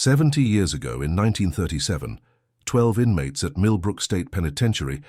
70 years ago, in 1937, 12 inmates at Millbrook State Penitentiary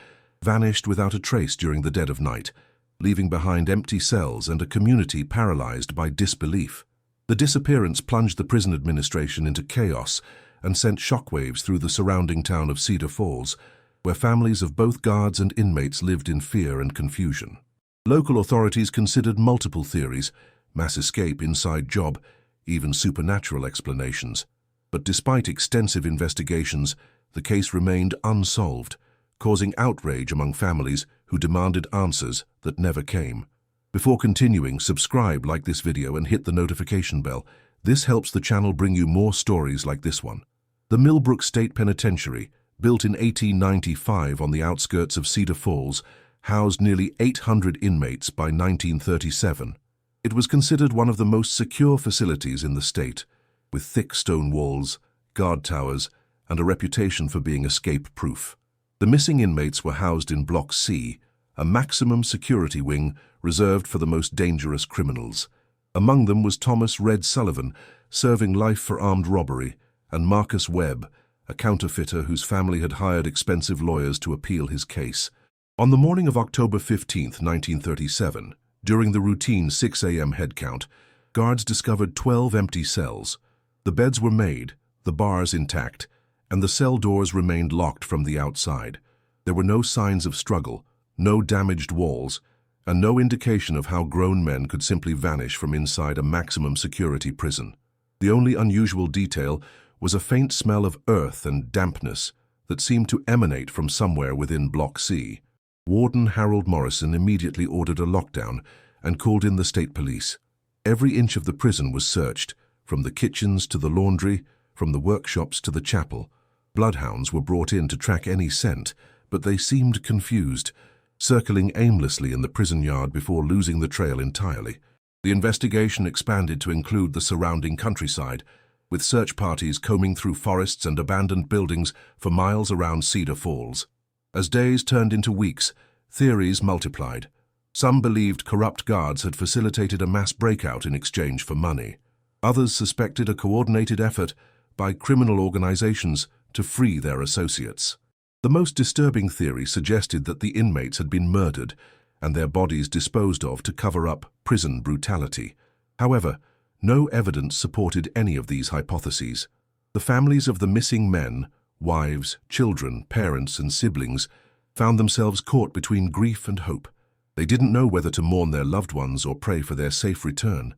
vanished without a trace during the dead of night, leaving behind empty cells and a community paralyzed by disbelief. The disappearance plunged the prison administration into chaos and sent shockwaves through the surrounding town of Cedar Falls, where families of both guards and inmates lived in fear and confusion. Local authorities considered multiple theories: mass escape, inside job, even supernatural explanations. But despite extensive investigations, the case remained unsolved, causing outrage among families who demanded answers that never came. Before continuing, subscribe, like this video, and hit the notification bell. This helps the channel bring you more stories like this one. The Millbrook State Penitentiary, built in 1895 on the outskirts of Cedar Falls, housed nearly 800 inmates by 1937. It was considered one of the most secure facilities in the state, with thick stone walls, guard towers, and a reputation for being escape-proof. The missing inmates were housed in Block C, a maximum security wing reserved for the most dangerous criminals. Among them was Thomas "Red" Sullivan, serving life for armed robbery, and Marcus Webb, a counterfeiter whose family had hired expensive lawyers to appeal his case. On the morning of October 15, 1937, during the routine 6 a.m. head count, guards discovered 12 empty cells. The beds were made, the bars intact, and the cell doors remained locked from the outside. There were no signs of struggle, no damaged walls, and no indication of how grown men could simply vanish from inside a maximum security prison. The only unusual detail was a faint smell of earth and dampness that seemed to emanate from somewhere within Block C. Warden Harold Morrison immediately ordered a lockdown and called in the state police. Every inch of the prison was searched, from the kitchens to the laundry, from the workshops to the chapel. Bloodhounds were brought in to track any scent, but they seemed confused, circling aimlessly in the prison yard before losing the trail entirely. The investigation expanded to include the surrounding countryside, with search parties combing through forests and abandoned buildings for miles around Cedar Falls. As days turned into weeks, theories multiplied. Some believed corrupt guards had facilitated a mass breakout in exchange for money. Others suspected a coordinated effort by criminal organizations to free their associates. The most disturbing theory suggested that the inmates had been murdered and their bodies disposed of to cover up prison brutality. However, no evidence supported any of these hypotheses. The families of the missing men, wives, children, parents, and siblings, found themselves caught between grief and hope. They didn't know whether to mourn their loved ones or pray for their safe return.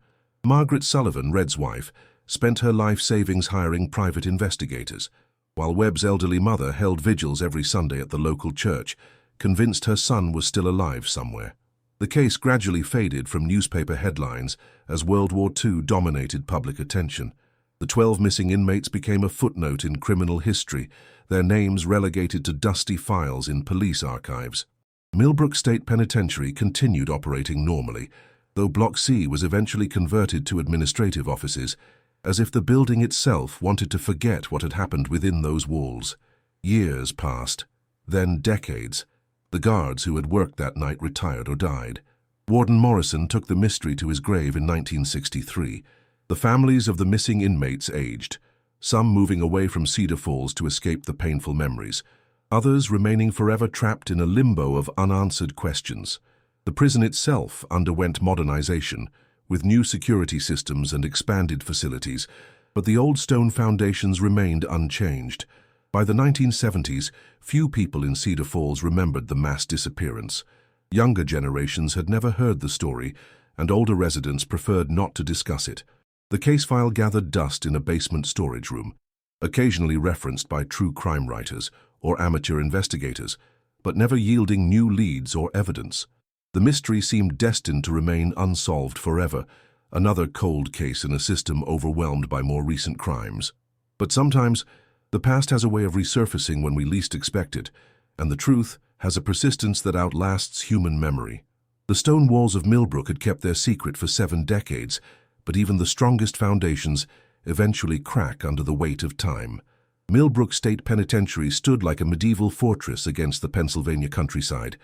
Margaret Sullivan, Red's wife, spent her life savings hiring private investigators, while Webb's elderly mother held vigils every Sunday at the local church, convinced her son was still alive somewhere. The case gradually faded from newspaper headlines as World War II dominated public attention. The 12 missing inmates became a footnote in criminal history, their names relegated to dusty files in police archives. Millbrook State Penitentiary continued operating normally, though Block C was eventually converted to administrative offices, as if the building itself wanted to forget what had happened within those walls. Years passed, then decades. The guards who had worked that night retired or died. Warden Morrison took the mystery to his grave in 1963. The families of the missing inmates aged, some moving away from Cedar Falls to escape the painful memories, others remaining forever trapped in a limbo of unanswered questions. The prison itself underwent modernization, with new security systems and expanded facilities, but the old stone foundations remained unchanged. By the 1970s, few people in Cedar Falls remembered the mass disappearance. Younger generations had never heard the story, and older residents preferred not to discuss it. The case file gathered dust in a basement storage room, occasionally referenced by true crime writers or amateur investigators, but never yielding new leads or evidence. The mystery seemed destined to remain unsolved forever, another cold case in a system overwhelmed by more recent crimes. But sometimes, the past has a way of resurfacing when we least expect it, and the truth has a persistence that outlasts human memory. The stone walls of Millbrook had kept their secret for 7 decades, but even the strongest foundations eventually crack under the weight of time. Millbrook State Penitentiary stood like a medieval fortress against the Pennsylvania countryside,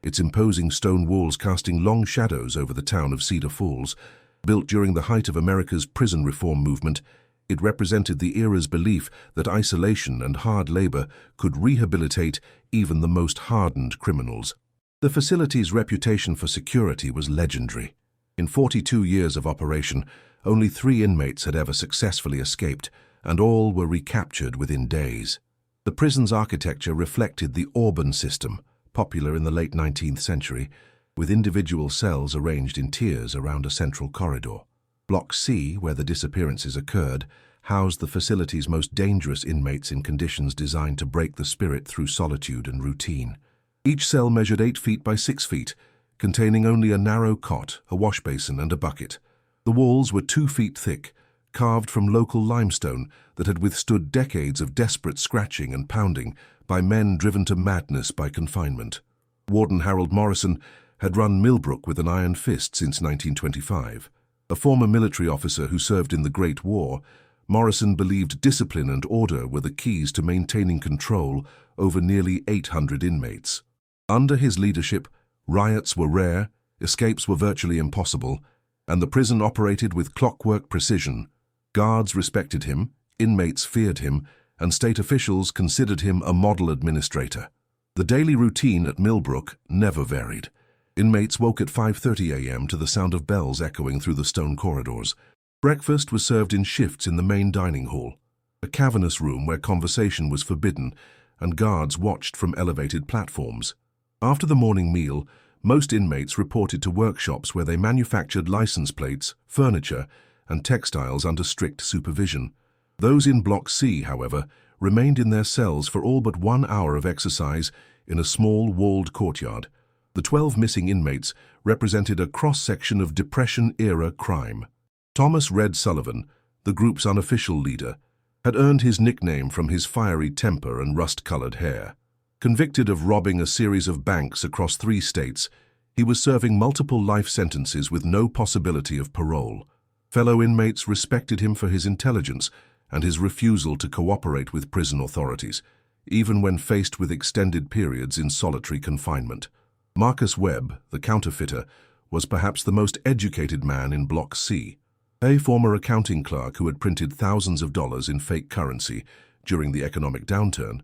its imposing stone walls casting long shadows over the town of Cedar Falls. Built during the height of America's prison reform movement, It represented the era's belief that isolation and hard labor could rehabilitate even the most hardened criminals. The facility's reputation for security was legendary. In 42 years of operation, only 3 inmates had ever successfully escaped, and all were recaptured within days. The prison's architecture reflected the Auburn system, popular in the late 19th century, with individual cells arranged in tiers around a central corridor. Block C, where the disappearances occurred, housed the facility's most dangerous inmates in conditions designed to break the spirit through solitude and routine. Each cell measured 8 feet by 6 feet, containing only a narrow cot, a wash basin, and a bucket. The walls were 2 feet thick, carved from local limestone that had withstood decades of desperate scratching and pounding by men driven to madness by confinement. Warden Harold Morrison had run Millbrook with an iron fist since 1925. A former military officer who served in the Great War, Morrison believed discipline and order were the keys to maintaining control over nearly 800 inmates. Under his leadership, riots were rare, escapes were virtually impossible, and the prison operated with clockwork precision. Guards respected him, inmates feared him, and state officials considered him a model administrator. The daily routine at Millbrook never varied. Inmates woke at 5:30 a.m. to the sound of bells echoing through the stone corridors. Breakfast was served in shifts in the main dining hall, a cavernous room where conversation was forbidden, and guards watched from elevated platforms. After the morning meal, most inmates reported to workshops where they manufactured license plates, furniture, and textiles under strict supervision. Those in Block C, however, remained in their cells for all but 1 hour of exercise in a small walled courtyard. The 12 missing inmates represented a cross-section of Depression-era crime. Thomas Red Sullivan, the group's unofficial leader, had earned his nickname from his fiery temper and rust-colored hair. Convicted of robbing a series of banks across 3 states, he was serving multiple life sentences with no possibility of parole. Fellow inmates respected him for his intelligence and his refusal to cooperate with prison authorities, even when faced with extended periods in solitary confinement. Marcus Webb, the counterfeiter, was perhaps the most educated man in Block C. A former accounting clerk who had printed thousands of dollars in fake currency during the economic downturn,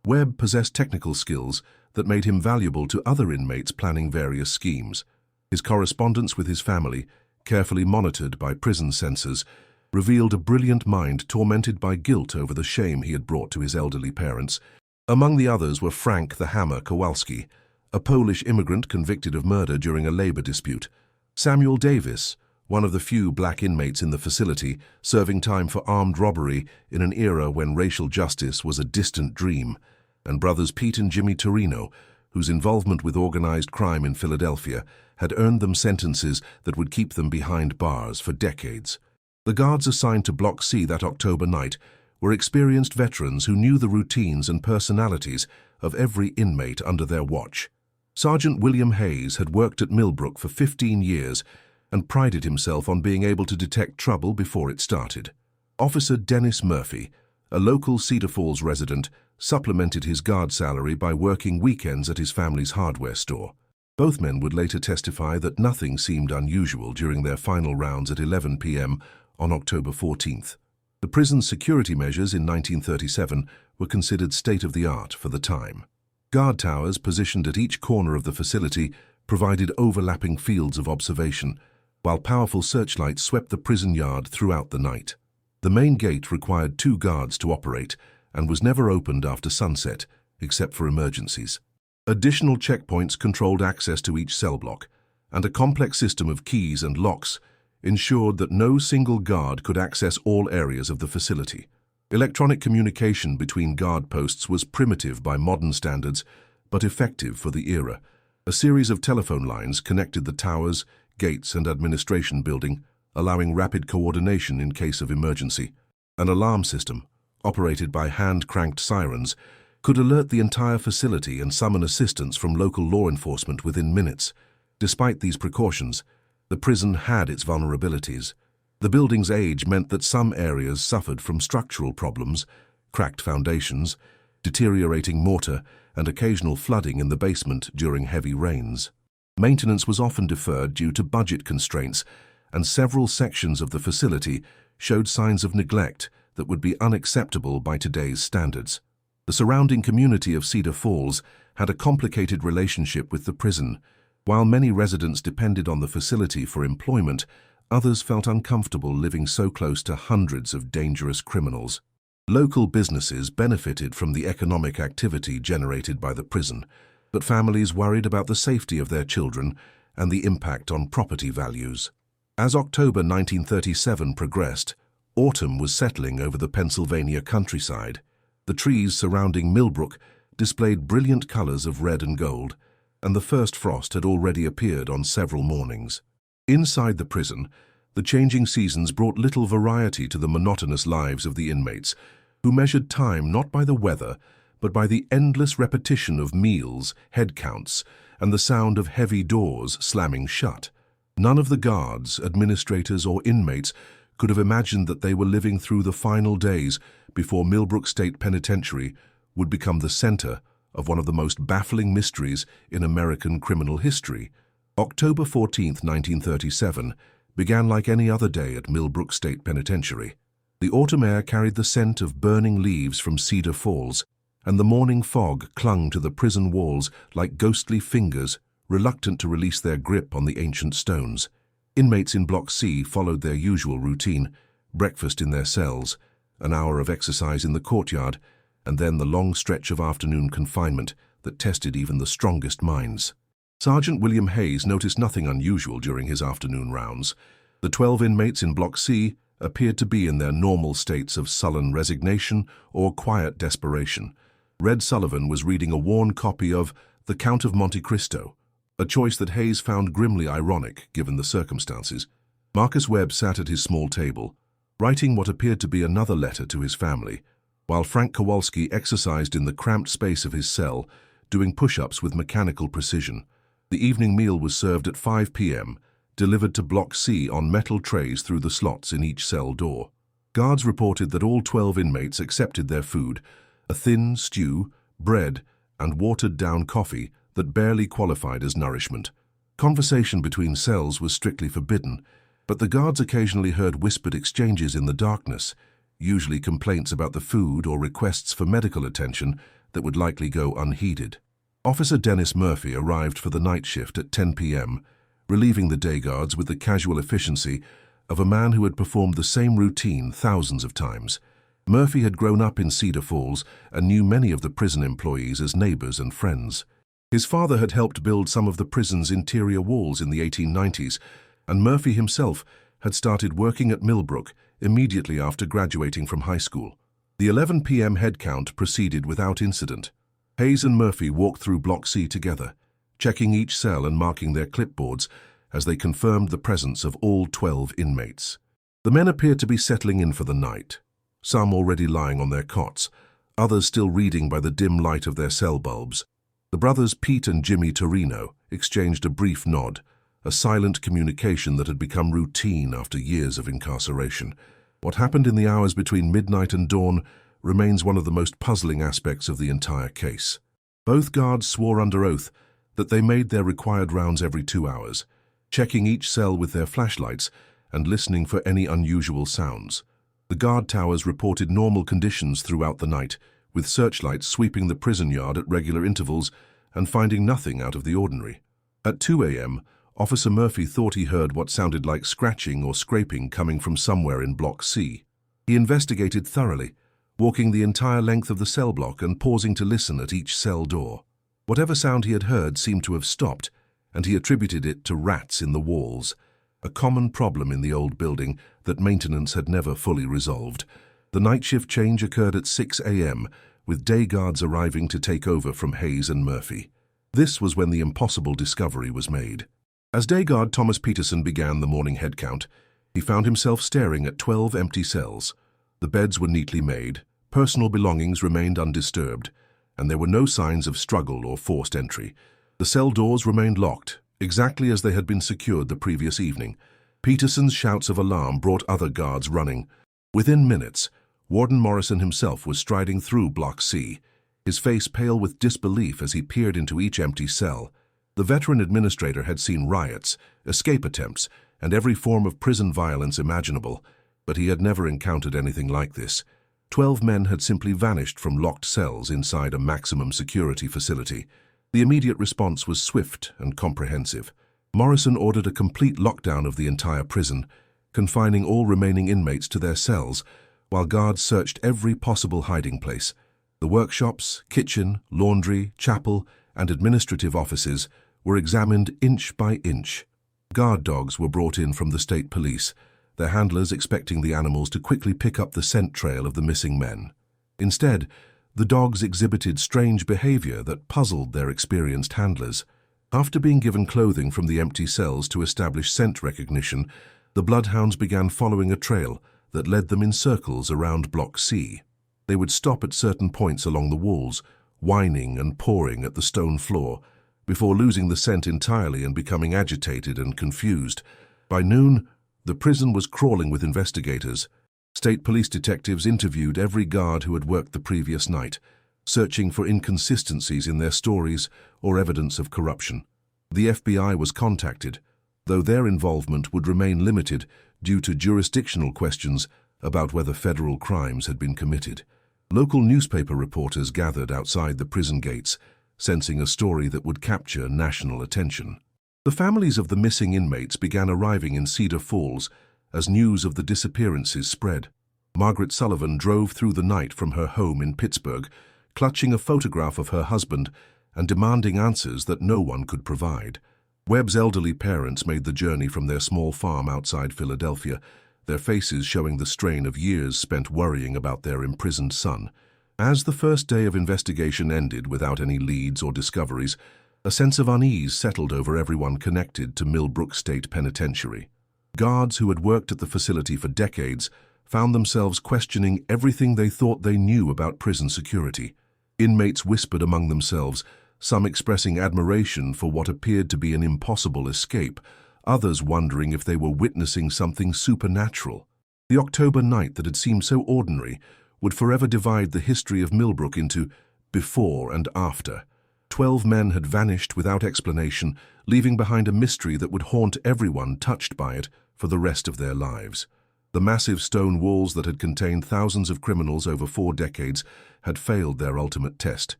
Webb possessed technical skills that made him valuable to other inmates planning various schemes. His correspondence with his family, carefully monitored by prison censors, revealed a brilliant mind tormented by guilt over the shame he had brought to his elderly parents. Among the others were Frank the Hammer Kowalski, a Polish immigrant convicted of murder during a labor dispute; Samuel Davis, one of the few black inmates in the facility, serving time for armed robbery in an era when racial justice was a distant dream; and brothers Pete and Jimmy Torino, whose involvement with organized crime in Philadelphia had earned them sentences that would keep them behind bars for decades. The guards assigned to Block C that October night were experienced veterans who knew the routines and personalities of every inmate under their watch. Sergeant William Hayes had worked at Millbrook for 15 years and prided himself on being able to detect trouble before it started. Officer Dennis Murphy, a local Cedar Falls resident, supplemented his guard salary by working weekends at his family's hardware store. Both men would later testify that nothing seemed unusual during their final rounds at 11 p.m. on October 14th. The prison's security measures in 1937 were considered state-of-the-art for the time. Guard towers positioned at each corner of the facility provided overlapping fields of observation, while powerful searchlights swept the prison yard throughout the night. The main gate required 2 guards to operate and was never opened after sunset, except for emergencies. Additional checkpoints controlled access to each cell block, and a complex system of keys and locks ensured that no single guard could access all areas of the facility. Electronic communication between guard posts was primitive by modern standards, but effective for the era. A series of telephone lines connected the towers, gates, and administration building, allowing rapid coordination in case of emergency. An alarm system, operated by hand-cranked sirens, could alert the entire facility and summon assistance from local law enforcement within minutes. Despite these precautions, the prison had its vulnerabilities. The building's age meant that some areas suffered from structural problems, cracked foundations, deteriorating mortar, and occasional flooding in the basement during heavy rains. Maintenance was often deferred due to budget constraints, and several sections of the facility showed signs of neglect that would be unacceptable by today's standards. The surrounding community of Cedar Falls had a complicated relationship with the prison. While many residents depended on the facility for employment, others felt uncomfortable living so close to hundreds of dangerous criminals. Local businesses benefited from the economic activity generated by the prison, but families worried about the safety of their children and the impact on property values. As October 1937 progressed, autumn was settling over the Pennsylvania countryside. The trees surrounding Millbrook displayed brilliant colors of red and gold, and the first frost had already appeared on several mornings. Inside the prison, the changing seasons brought little variety to the monotonous lives of the inmates, who measured time not by the weather, but by the endless repetition of meals, head counts, and the sound of heavy doors slamming shut. None of the guards, administrators, or inmates could have imagined that they were living through the final days before Millbrook State Penitentiary would become the center of one of the most baffling mysteries in American criminal history. October 14, 1937, began like any other day at Millbrook State Penitentiary. The autumn air carried the scent of burning leaves from Cedar Falls, and the morning fog clung to the prison walls like ghostly fingers reluctant to release their grip on the ancient stones. Inmates in Block C followed their usual routine: breakfast in their cells, an hour of exercise in the courtyard, and then the long stretch of afternoon confinement that tested even the strongest minds. Sergeant William Hayes noticed nothing unusual during his afternoon rounds. The 12 inmates in Block C appeared to be in their normal states of sullen resignation or quiet desperation. Red Sullivan was reading a worn copy of The Count of Monte Cristo, a choice that Hayes found grimly ironic given the circumstances. Marcus Webb sat at his small table, writing what appeared to be another letter to his family, while Frank Kowalski exercised in the cramped space of his cell, doing push-ups with mechanical precision. The evening meal was served at 5 p.m., delivered to Block C on metal trays through the slots in each cell door. Guards reported that all 12 inmates accepted their food: a thin stew, bread, and watered-down coffee that barely qualified as nourishment. Conversation between cells was strictly forbidden, but the guards occasionally heard whispered exchanges in the darkness, usually complaints about the food or requests for medical attention that would likely go unheeded. Officer Dennis Murphy arrived for the night shift at 10 p.m., relieving the day guards with the casual efficiency of a man who had performed the same routine thousands of times. Murphy had grown up in Cedar Falls and knew many of the prison employees as neighbors and friends. His father had helped build some of the prison's interior walls in the 1890s, and Murphy himself had started working at Millbrook immediately after graduating from high school. The 11 p.m. head count proceeded without incident. Hayes and Murphy walked through Block C together, checking each cell and marking their clipboards as they confirmed the presence of all 12 inmates. The men appeared to be settling in for the night, some already lying on their cots, others still reading by the dim light of their cell bulbs. The brothers Pete and Jimmy Torino exchanged a brief nod, a silent communication that had become routine after years of incarceration. What happened in the hours between midnight and dawn remains one of the most puzzling aspects of the entire case. Both guards swore under oath that they made their required rounds every 2 hours, checking each cell with their flashlights and listening for any unusual sounds. The guard towers reported normal conditions throughout the night, with searchlights sweeping the prison yard at regular intervals and finding nothing out of the ordinary. At 2 a.m., Officer Murphy thought he heard what sounded like scratching or scraping coming from somewhere in Block C. He investigated thoroughly, walking the entire length of the cell block and pausing to listen at each cell door. Whatever sound he had heard seemed to have stopped, and he attributed it to rats in the walls, a common problem in the old building that maintenance had never fully resolved. The night shift change occurred at 6 a.m., with day guards arriving to take over from Hayes and Murphy. This was when the impossible discovery was made. As day guard Thomas Peterson began the morning head count, he found himself staring at 12 empty cells. The beds were neatly made, personal belongings remained undisturbed, and there were no signs of struggle or forced entry. The cell doors remained locked, exactly as they had been secured the previous evening. Peterson's shouts of alarm brought other guards running. Within minutes, Warden Morrison himself was striding through Block C, his face pale with disbelief as he peered into each empty cell. The veteran administrator had seen riots, escape attempts, and every form of prison violence imaginable, But he had never encountered anything like this. 12 men had simply vanished from locked cells inside a maximum security facility. The immediate response was swift and comprehensive. Morrison ordered a complete lockdown of the entire prison, confining all remaining inmates to their cells, while guards searched every possible hiding place. The workshops, kitchen, laundry, chapel, and administrative offices were examined inch by inch. Guard dogs were brought in from the state police, their handlers expecting the animals to quickly pick up the scent trail of the missing men. Instead, the dogs exhibited strange behavior that puzzled their experienced handlers. After being given clothing from the empty cells to establish scent recognition, the bloodhounds began following a trail that led them in circles around Block C. They would stop at certain points along the walls, whining and pawing at the stone floor, before losing the scent entirely and becoming agitated and confused. By noon, the prison was crawling with investigators. State police detectives interviewed every guard who had worked the previous night, searching for inconsistencies in their stories or evidence of corruption. The FBI was contacted, though their involvement would remain limited due to jurisdictional questions about whether federal crimes had been committed. Local newspaper reporters gathered outside the prison gates, sensing a story that would capture national attention. The families of the missing inmates began arriving in Cedar Falls as news of the disappearances spread. Margaret Sullivan drove through the night from her home in Pittsburgh, clutching a photograph of her husband and demanding answers that no one could provide. Webb's elderly parents made the journey from their small farm outside Philadelphia, their faces showing the strain of years spent worrying about their imprisoned son. As the first day of investigation ended without any leads or discoveries, a sense of unease settled over everyone connected to Millbrook State Penitentiary. Guards who had worked at the facility for decades found themselves questioning everything they thought they knew about prison security. Inmates whispered among themselves, some expressing admiration for what appeared to be an impossible escape, others wondering if they were witnessing something supernatural. The October night that had seemed so ordinary would forever divide the history of Millbrook into before and after. 12 men had vanished without explanation, leaving behind a mystery that would haunt everyone touched by it for the rest of their lives. The massive stone walls that had contained thousands of criminals over 4 decades had failed their ultimate test,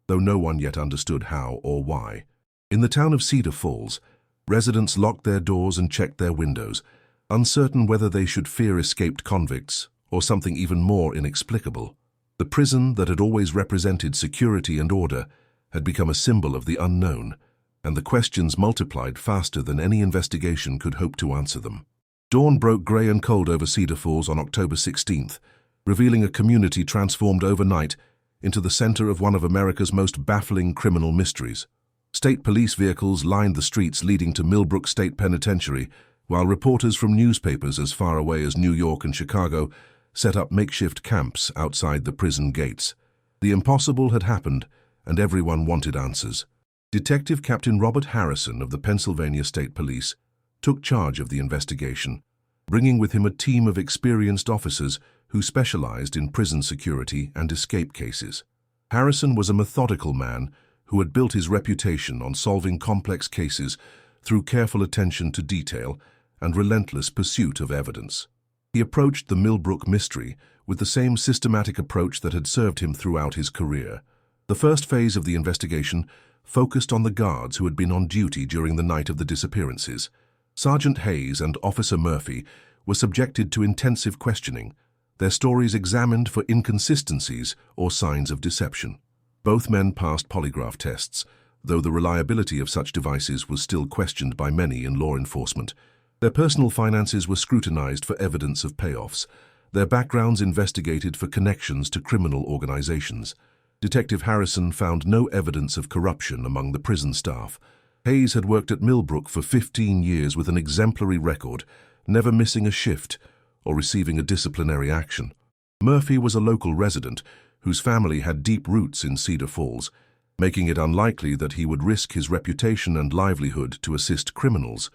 though no one yet understood how or why. In the town of Cedar Falls, residents locked their doors and checked their windows, uncertain whether they should fear escaped convicts or something even more inexplicable. The prison that had always represented security and order had become a symbol of the unknown, and the questions multiplied faster than any investigation could hope to answer them. Dawn broke grey and cold over Cedar Falls on October 16th, revealing a community transformed overnight into the center of one of America's most baffling criminal mysteries. State police vehicles lined the streets leading to Millbrook State Penitentiary, while reporters from newspapers as far away as New York and Chicago set up makeshift camps outside the prison gates. The impossible had happened, and everyone wanted answers. Detective Captain Robert Harrison of the Pennsylvania State Police took charge of the investigation, bringing with him a team of experienced officers who specialized in prison security and escape cases. Harrison was a methodical man who had built his reputation on solving complex cases through careful attention to detail and relentless pursuit of evidence. He approached the Millbrook mystery with the same systematic approach that had served him throughout his career. The first phase of the investigation focused on the guards who had been on duty during the night of the disappearances. Sergeant Hayes and Officer Murphy were subjected to intensive questioning, their stories examined for inconsistencies or signs of deception. Both men passed polygraph tests, though the reliability of such devices was still questioned by many in law enforcement. Their personal finances were scrutinized for evidence of payoffs, their backgrounds investigated for connections to criminal organizations. Detective Harrison found no evidence of corruption among the prison staff. Hayes had worked at Millbrook for 15 years with an exemplary record, never missing a shift or receiving a disciplinary action. Murphy was a local resident whose family had deep roots in Cedar Falls, making it unlikely that he would risk his reputation and livelihood to assist criminals.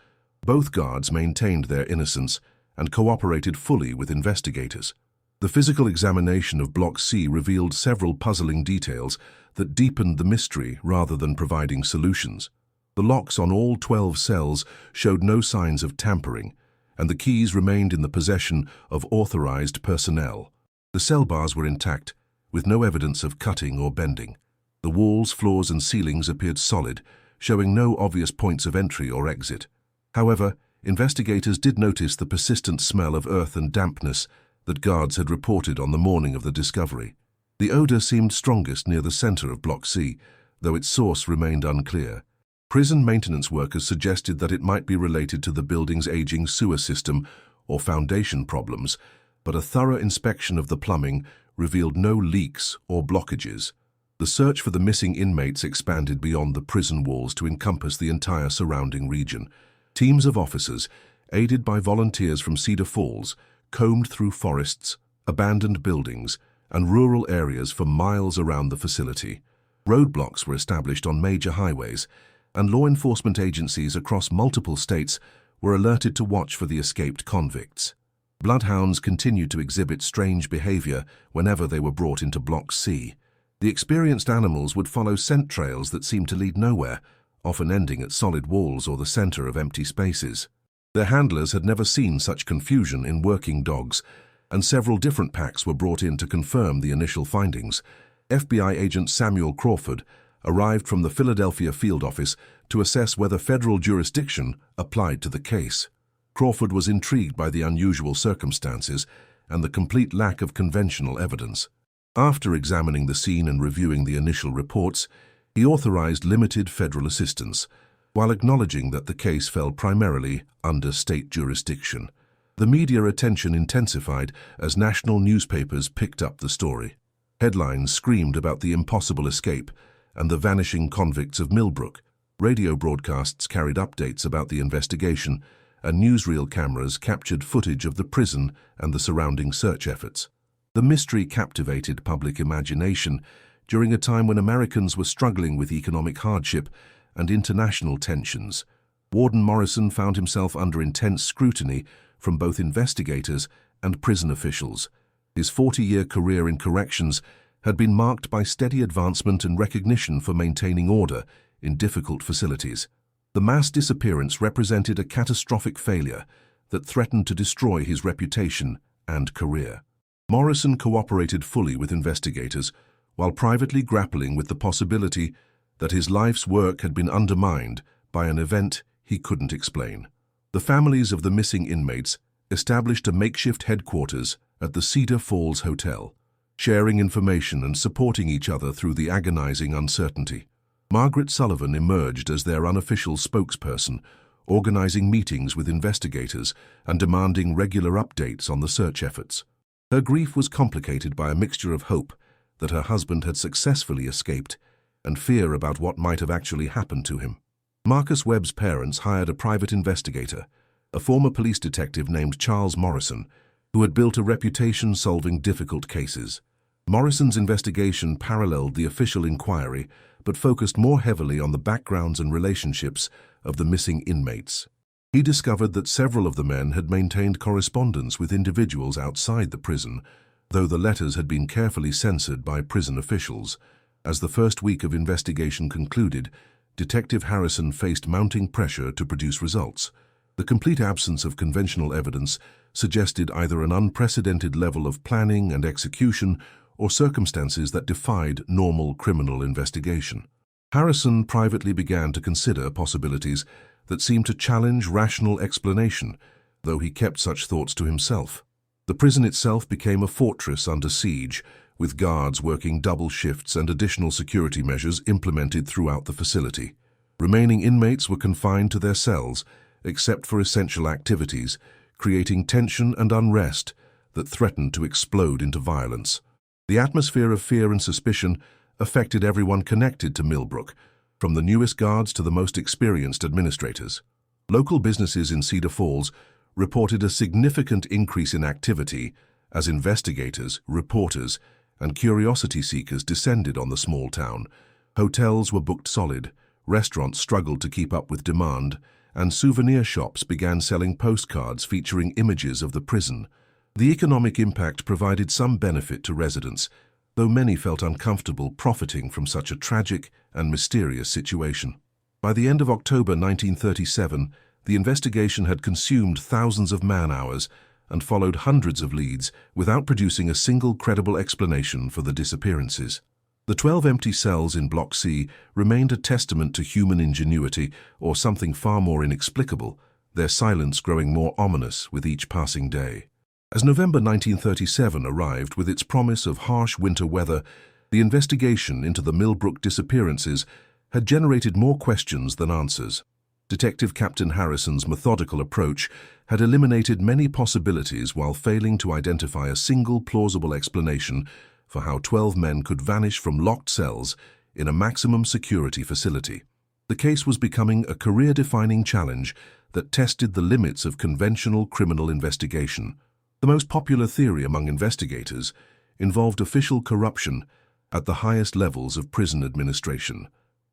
Both guards maintained their innocence and cooperated fully with investigators. The physical examination of Block C revealed several puzzling details that deepened the mystery rather than providing solutions. The locks on all 12 cells showed no signs of tampering, and the keys remained in the possession of authorized personnel. The cell bars were intact, with no evidence of cutting or bending. The walls, floors, and ceilings appeared solid, showing no obvious points of entry or exit. However, investigators did notice the persistent smell of earth and dampness that guards had reported on the morning of the discovery. The odor seemed strongest near the center of Block C, though its source remained unclear. Prison maintenance workers suggested that it might be related to the building's aging sewer system or foundation problems, but a thorough inspection of the plumbing revealed no leaks or blockages. The search for the missing inmates expanded beyond the prison walls to encompass the entire surrounding region. Teams of officers, aided by volunteers from Cedar Falls, combed through forests, abandoned buildings, and rural areas for miles around the facility. Roadblocks were established on major highways, and law enforcement agencies across multiple states were alerted to watch for the escaped convicts. Bloodhounds continued to exhibit strange behavior whenever they were brought into Block C. The experienced animals would follow scent trails that seemed to lead nowhere, often ending at solid walls or the center of empty spaces. Their handlers had never seen such confusion in working dogs, and several different packs were brought in to confirm the initial findings. FBI agent Samuel Crawford arrived from the Philadelphia field office to assess whether federal jurisdiction applied to the case. Crawford was intrigued by the unusual circumstances and the complete lack of conventional evidence. After examining the scene and reviewing the initial reports, he authorized limited federal assistance, while acknowledging that the case fell primarily under state jurisdiction. The media attention intensified as national newspapers picked up the story. Headlines screamed about the impossible escape and the vanishing convicts of Millbrook. Radio broadcasts carried updates about the investigation, and newsreel cameras captured footage of the prison and the surrounding search efforts. The mystery captivated public imagination during a time when Americans were struggling with economic hardship and international tensions. Warden Morrison found himself under intense scrutiny from both investigators and prison officials. His 40-year career in corrections had been marked by steady advancement and recognition for maintaining order in difficult facilities. The mass disappearance represented a catastrophic failure that threatened to destroy his reputation and career. Morrison cooperated fully with investigators while privately grappling with the possibility that his life's work had been undermined by an event he couldn't explain. The families of the missing inmates established a makeshift headquarters at the Cedar Falls Hotel, sharing information and supporting each other through the agonizing uncertainty. Margaret Sullivan emerged as their unofficial spokesperson, organizing meetings with investigators and demanding regular updates on the search efforts. Her grief was complicated by a mixture of hope that her husband had successfully escaped and fear about what might have actually happened to him. Marcus Webb's parents hired a private investigator, a former police detective named Charles Morrison, who had built a reputation solving difficult cases. Morrison's investigation paralleled the official inquiry, but focused more heavily on the backgrounds and relationships of the missing inmates. He discovered that several of the men had maintained correspondence with individuals outside the prison, though the letters had been carefully censored by prison officials. As the first week of investigation concluded, Detective Harrison faced mounting pressure to produce results. The complete absence of conventional evidence suggested either an unprecedented level of planning and execution or circumstances that defied normal criminal investigation. Harrison privately began to consider possibilities that seemed to challenge rational explanation, though he kept such thoughts to himself. The prison itself became a fortress under siege, with guards working double shifts and additional security measures implemented throughout the facility. Remaining inmates were confined to their cells, except for essential activities, creating tension and unrest that threatened to explode into violence. The atmosphere of fear and suspicion affected everyone connected to Millbrook, from the newest guards to the most experienced administrators. Local businesses in Cedar Falls reported a significant increase in activity as investigators, reporters, and curiosity seekers descended on the small town. Hotels were booked solid, restaurants struggled to keep up with demand, and souvenir shops began selling postcards featuring images of the prison. The economic impact provided some benefit to residents, though many felt uncomfortable profiting from such a tragic and mysterious situation. By the end of October 1937, The investigation had consumed thousands of man-hours and followed hundreds of leads without producing a single credible explanation for the disappearances. The 12 empty cells in Block C remained a testament to human ingenuity or something far more inexplicable, their silence growing more ominous with each passing day. As November 1937 arrived with its promise of harsh winter weather, the investigation into the Millbrook disappearances had generated more questions than answers. Detective Captain Harrison's methodical approach had eliminated many possibilities while failing to identify a single plausible explanation for how 12 men could vanish from locked cells in a maximum security facility. The case was becoming a career-defining challenge that tested the limits of conventional criminal investigation. The most popular theory among investigators involved official corruption at the highest levels of prison administration.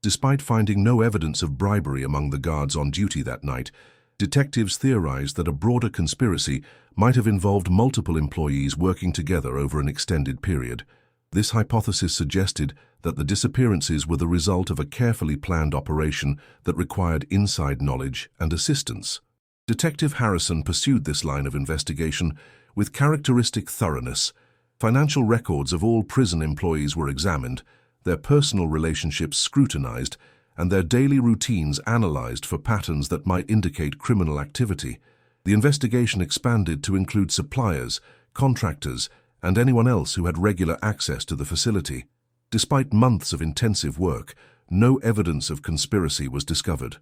Despite finding no evidence of bribery among the guards on duty that night, detectives theorized that a broader conspiracy might have involved multiple employees working together over an extended period. This hypothesis suggested that the disappearances were the result of a carefully planned operation that required inside knowledge and assistance. Detective Harrison pursued this line of investigation with characteristic thoroughness. Financial records of all prison employees were examined, their personal relationships scrutinized, and their daily routines analyzed for patterns that might indicate criminal activity. The investigation expanded to include suppliers, contractors, and anyone else who had regular access to the facility. Despite months of intensive work, no evidence of conspiracy was discovered.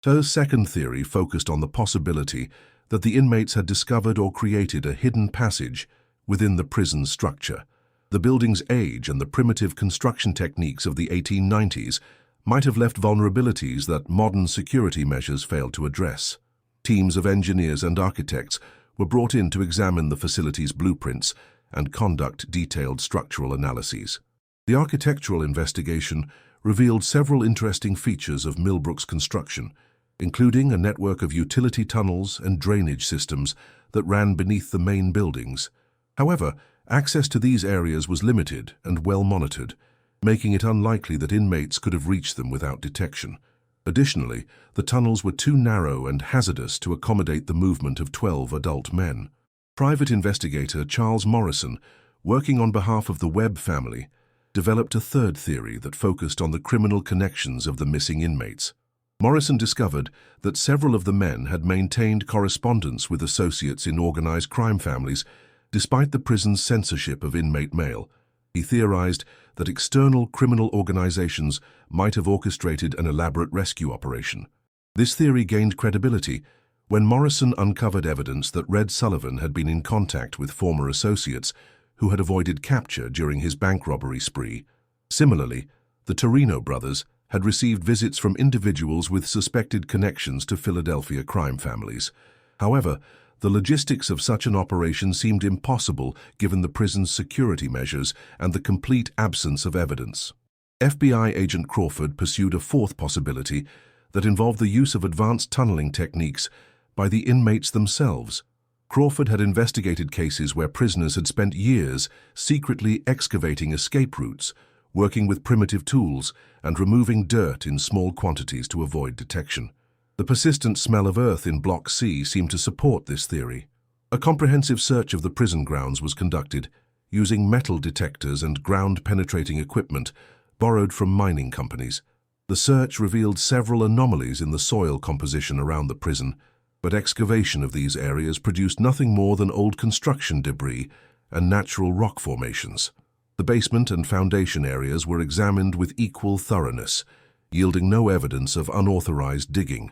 Her second theory focused on the possibility that the inmates had discovered or created a hidden passage within the prison structure. The building's age and the primitive construction techniques of the 1890s might have left vulnerabilities that modern security measures failed to address. Teams of engineers and architects were brought in to examine the facility's blueprints and conduct detailed structural analyses. The architectural investigation revealed several interesting features of Millbrook's construction, including a network of utility tunnels and drainage systems that ran beneath the main buildings. However, access to these areas was limited and well monitored, making it unlikely that inmates could have reached them without detection. Additionally, the tunnels were too narrow and hazardous to accommodate the movement of 12 adult men. Private investigator Charles Morrison, working on behalf of the Webb family, developed a third theory that focused on the criminal connections of the missing inmates. Morrison discovered that several of the men had maintained correspondence with associates in organized crime families despite the prison's censorship of inmate mail. He theorized that external criminal organizations might have orchestrated an elaborate rescue operation. This theory gained credibility when Morrison uncovered evidence that Red Sullivan had been in contact with former associates who had avoided capture during his bank robbery spree. Similarly, the Torino brothers had received visits from individuals with suspected connections to Philadelphia crime families. However, the logistics of such an operation seemed impossible given the prison's security measures and the complete absence of evidence. FBI agent Crawford pursued a fourth possibility that involved the use of advanced tunneling techniques by the inmates themselves. Crawford had investigated cases where prisoners had spent years secretly excavating escape routes, working with primitive tools, and removing dirt in small quantities to avoid detection. The persistent smell of earth in Block C seemed to support this theory. A comprehensive search of the prison grounds was conducted, using metal detectors and ground-penetrating equipment borrowed from mining companies. The search revealed several anomalies in the soil composition around the prison, but excavation of these areas produced nothing more than old construction debris and natural rock formations. The basement and foundation areas were examined with equal thoroughness, yielding no evidence of unauthorized digging.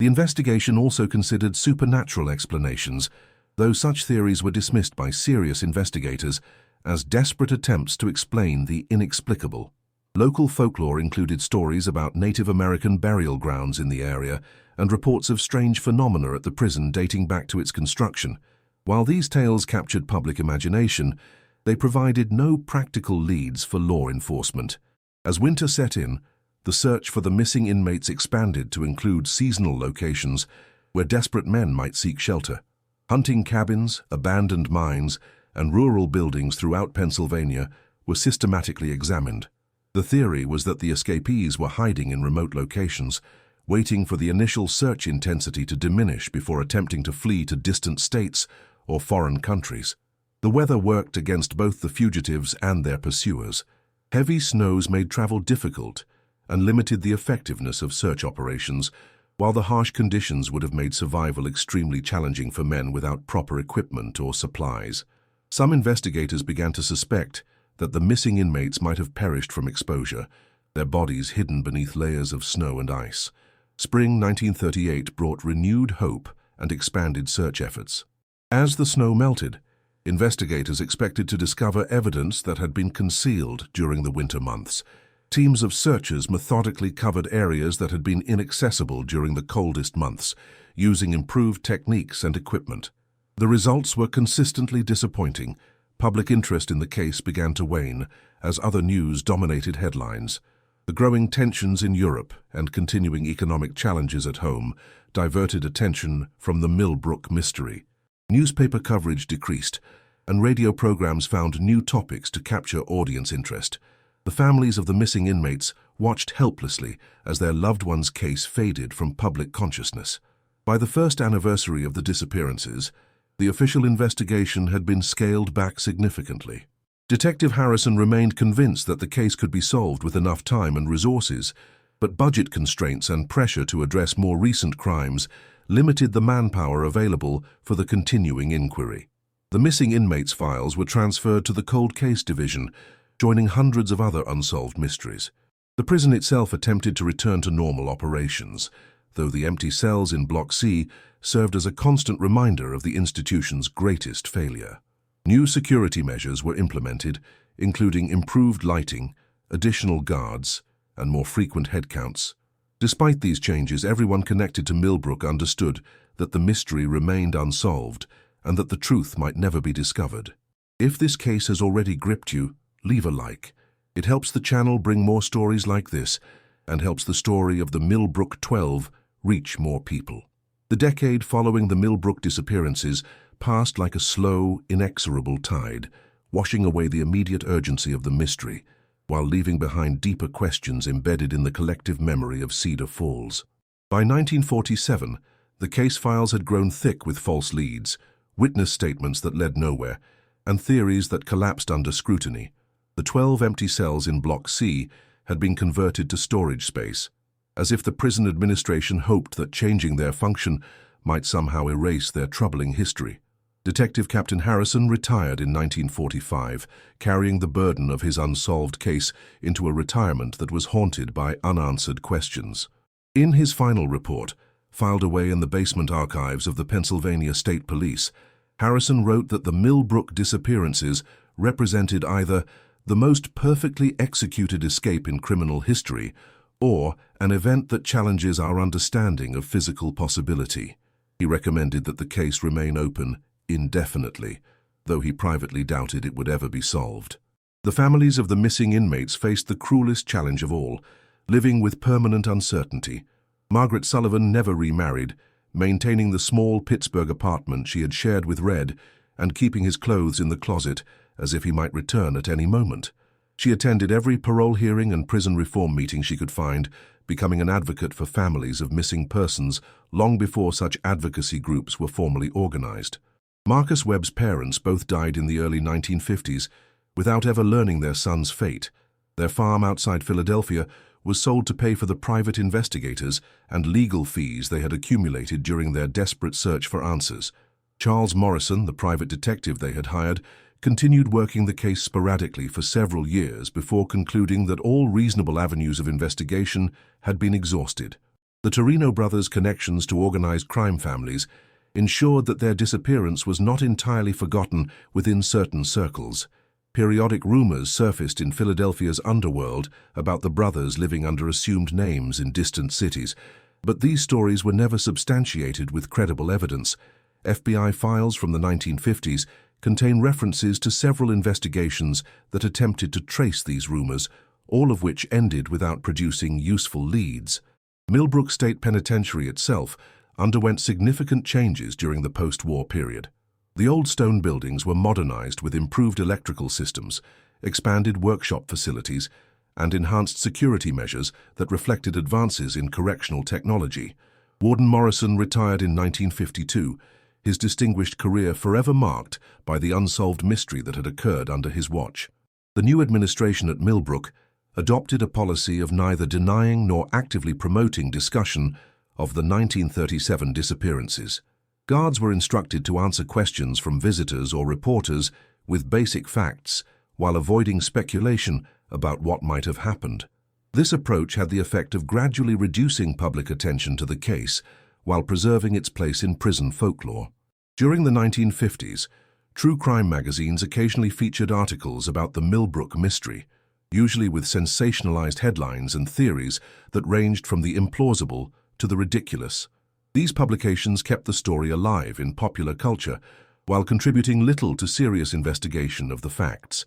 The investigation also considered supernatural explanations, though such theories were dismissed by serious investigators as desperate attempts to explain the inexplicable. Local folklore included stories about Native American burial grounds in the area and reports of strange phenomena at the prison dating back to its construction. While these tales captured public imagination, they provided no practical leads for law enforcement. As winter set in, the search for the missing inmates expanded to include seasonal locations where desperate men might seek shelter. Hunting cabins, abandoned mines, and rural buildings throughout Pennsylvania were systematically examined. The theory was that the escapees were hiding in remote locations, waiting for the initial search intensity to diminish before attempting to flee to distant states or foreign countries. The weather worked against both the fugitives and their pursuers. Heavy snows made travel difficult and limited the effectiveness of search operations, while the harsh conditions would have made survival extremely challenging for men without proper equipment or supplies. Some investigators began to suspect that the missing inmates might have perished from exposure, their bodies hidden beneath layers of snow and ice. Spring 1938 brought renewed hope and expanded search efforts. As the snow melted, investigators expected to discover evidence that had been concealed during the winter months. Teams of searchers methodically covered areas that had been inaccessible during the coldest months, using improved techniques and equipment. The results were consistently disappointing. Public interest in the case began to wane as other news dominated headlines. The growing tensions in Europe and continuing economic challenges at home diverted attention from the Millbrook mystery. Newspaper coverage decreased, and radio programs found new topics to capture audience interest. The families of the missing inmates watched helplessly as their loved one's case faded from public consciousness. By the first anniversary of the disappearances, the official investigation had been scaled back significantly. Detective Harrison remained convinced that the case could be solved with enough time and resources, but budget constraints and pressure to address more recent crimes limited the manpower available for the continuing inquiry. The missing inmates' files were transferred to the Cold Case Division, joining hundreds of other unsolved mysteries. The prison itself attempted to return to normal operations, though the empty cells in Block C served as a constant reminder of the institution's greatest failure. New security measures were implemented, including improved lighting, additional guards, and more frequent headcounts. Despite these changes, everyone connected to Millbrook understood that the mystery remained unsolved and that the truth might never be discovered. If this case has already gripped you, leave a like. It helps the channel bring more stories like this and helps the story of the Millbrook 12 reach more people. The decade following the Millbrook disappearances passed like a slow, inexorable tide, washing away the immediate urgency of the mystery, while leaving behind deeper questions embedded in the collective memory of Cedar Falls. By 1947, the case files had grown thick with false leads, witness statements that led nowhere, and theories that collapsed under scrutiny. The 12 empty cells in Block C had been converted to storage space, as if the prison administration hoped that changing their function might somehow erase their troubling history. Detective Captain Harrison retired in 1945, carrying the burden of his unsolved case into a retirement that was haunted by unanswered questions. In his final report, filed away in the basement archives of the Pennsylvania State Police, Harrison wrote that the Millbrook disappearances represented either the most perfectly executed escape in criminal history or an event that challenges our understanding of physical possibility. He recommended that the case remain open indefinitely, though he privately doubted it would ever be solved. The families of the missing inmates faced the cruelest challenge of all, living with permanent uncertainty. Margaret Sullivan never remarried, maintaining the small Pittsburgh apartment she had shared with Red and keeping his clothes in the closet as if he might return at any moment. She attended every parole hearing and prison reform meeting she could find, becoming an advocate for families of missing persons long before such advocacy groups were formally organized. Marcus Webb's parents both died in the early 1950s without ever learning their son's fate. Their farm outside Philadelphia was sold to pay for the private investigators and legal fees they had accumulated during their desperate search for answers. Charles Morrison, the private detective they had hired, continued working the case sporadically for several years before concluding that all reasonable avenues of investigation had been exhausted. The Torino brothers' connections to organized crime families ensured that their disappearance was not entirely forgotten within certain circles. Periodic rumors surfaced in Philadelphia's underworld about the brothers living under assumed names in distant cities, but these stories were never substantiated with credible evidence. FBI files from the 1950s contain references to several investigations that attempted to trace these rumors, all of which ended without producing useful leads. Millbrook State Penitentiary itself underwent significant changes during the post-war period. The old stone buildings were modernized with improved electrical systems, expanded workshop facilities, and enhanced security measures that reflected advances in correctional technology. Warden Morrison retired in 1952, his distinguished career forever marked by the unsolved mystery that had occurred under his watch. The new administration at Millbrook adopted a policy of neither denying nor actively promoting discussion of the 1937 disappearances. Guards were instructed to answer questions from visitors or reporters with basic facts while avoiding speculation about what might have happened. This approach had the effect of gradually reducing public attention to the case while preserving its place in prison folklore. During the 1950s, true crime magazines occasionally featured articles about the Millbrook mystery, usually with sensationalized headlines and theories that ranged from the implausible to the ridiculous. These publications kept the story alive in popular culture while contributing little to serious investigation of the facts.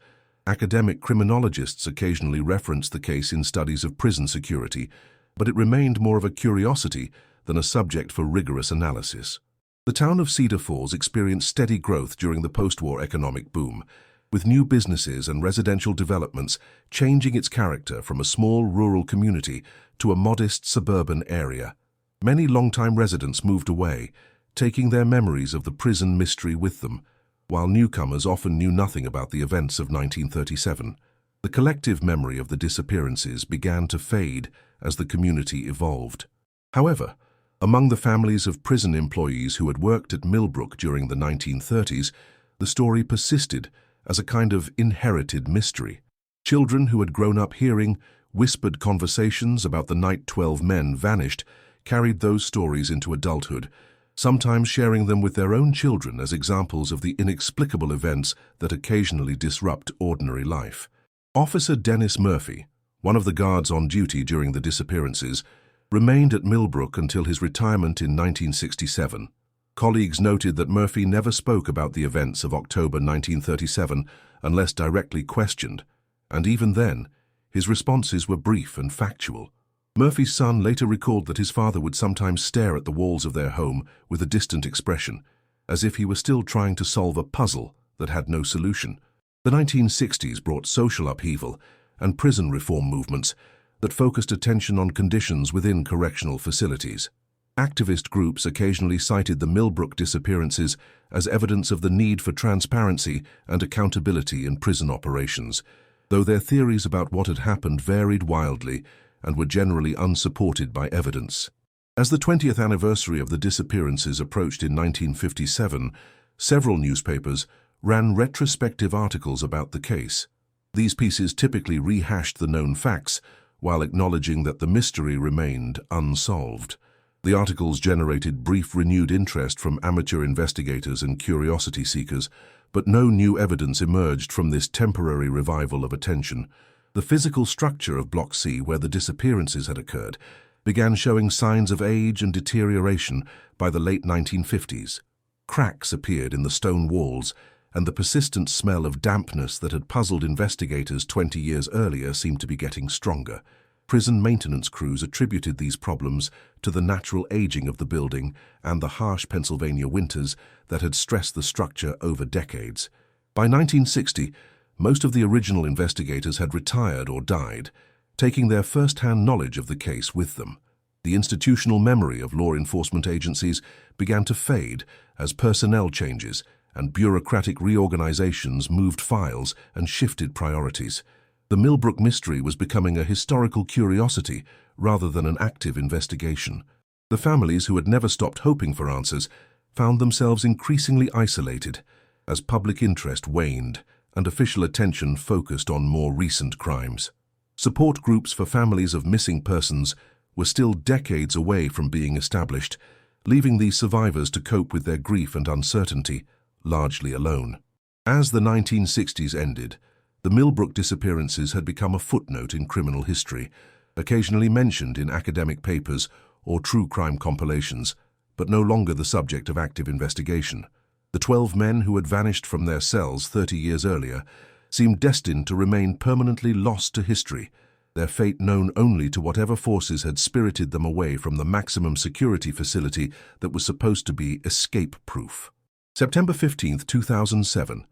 Academic criminologists occasionally referenced the case in studies of prison security, but it remained more of a curiosity than a subject for rigorous analysis. The town of Cedar Falls experienced steady growth during the post-war economic boom, with new businesses and residential developments changing its character from a small rural community to a modest suburban area. Many longtime residents moved away, taking their memories of the prison mystery with them, while newcomers often knew nothing about the events of 1937. The collective memory of the disappearances began to fade as the community evolved. However, among the families of prison employees who had worked at Millbrook during the 1930s, the story persisted as a kind of inherited mystery. Children who had grown up hearing whispered conversations about the night 12 men vanished carried those stories into adulthood, sometimes sharing them with their own children as examples of the inexplicable events that occasionally disrupt ordinary life. Officer Dennis Murphy, one of the guards on duty during the disappearances, remained at Millbrook until his retirement in 1967. Colleagues noted that Murphy never spoke about the events of October 1937 unless directly questioned, and even then, his responses were brief and factual. Murphy's son later recalled that his father would sometimes stare at the walls of their home with a distant expression, as if he were still trying to solve a puzzle that had no solution. The 1960s brought social upheaval and prison reform movements that focused attention on conditions within correctional facilities. Activist groups occasionally cited the Millbrook disappearances as evidence of the need for transparency and accountability in prison operations, though their theories about what had happened varied wildly and were generally unsupported by evidence. As the 20th anniversary of the disappearances approached in 1957, several newspapers ran retrospective articles about the case. These pieces typically rehashed the known facts while acknowledging that the mystery remained unsolved. The articles generated brief renewed interest from amateur investigators and curiosity seekers, but no new evidence emerged from this temporary revival of attention. The physical structure of Block C, where the disappearances had occurred, began showing signs of age and deterioration by the late 1950s. Cracks appeared in the stone walls, and the persistent smell of dampness that had puzzled investigators 20 years earlier seemed to be getting stronger. Prison maintenance crews attributed these problems to the natural aging of the building and the harsh Pennsylvania winters that had stressed the structure over decades. By 1960, most of the original investigators had retired or died, taking their first-hand knowledge of the case with them. The institutional memory of law enforcement agencies began to fade as personnel changes and bureaucratic reorganizations moved files and shifted priorities. The Millbrook mystery was becoming a historical curiosity rather than an active investigation. The families who had never stopped hoping for answers found themselves increasingly isolated as public interest waned and official attention focused on more recent crimes. Support groups for families of missing persons were still decades away from being established, leaving these survivors to cope with their grief and uncertainty, largely alone. As the 1960s ended, the Millbrook disappearances had become a footnote in criminal history, occasionally mentioned in academic papers or true crime compilations, but no longer the subject of active investigation. The 12 men who had vanished from their cells 30 years earlier seemed destined to remain permanently lost to history, their fate known only to whatever forces had spirited them away from the maximum security facility that was supposed to be escape-proof. September 15, 2007,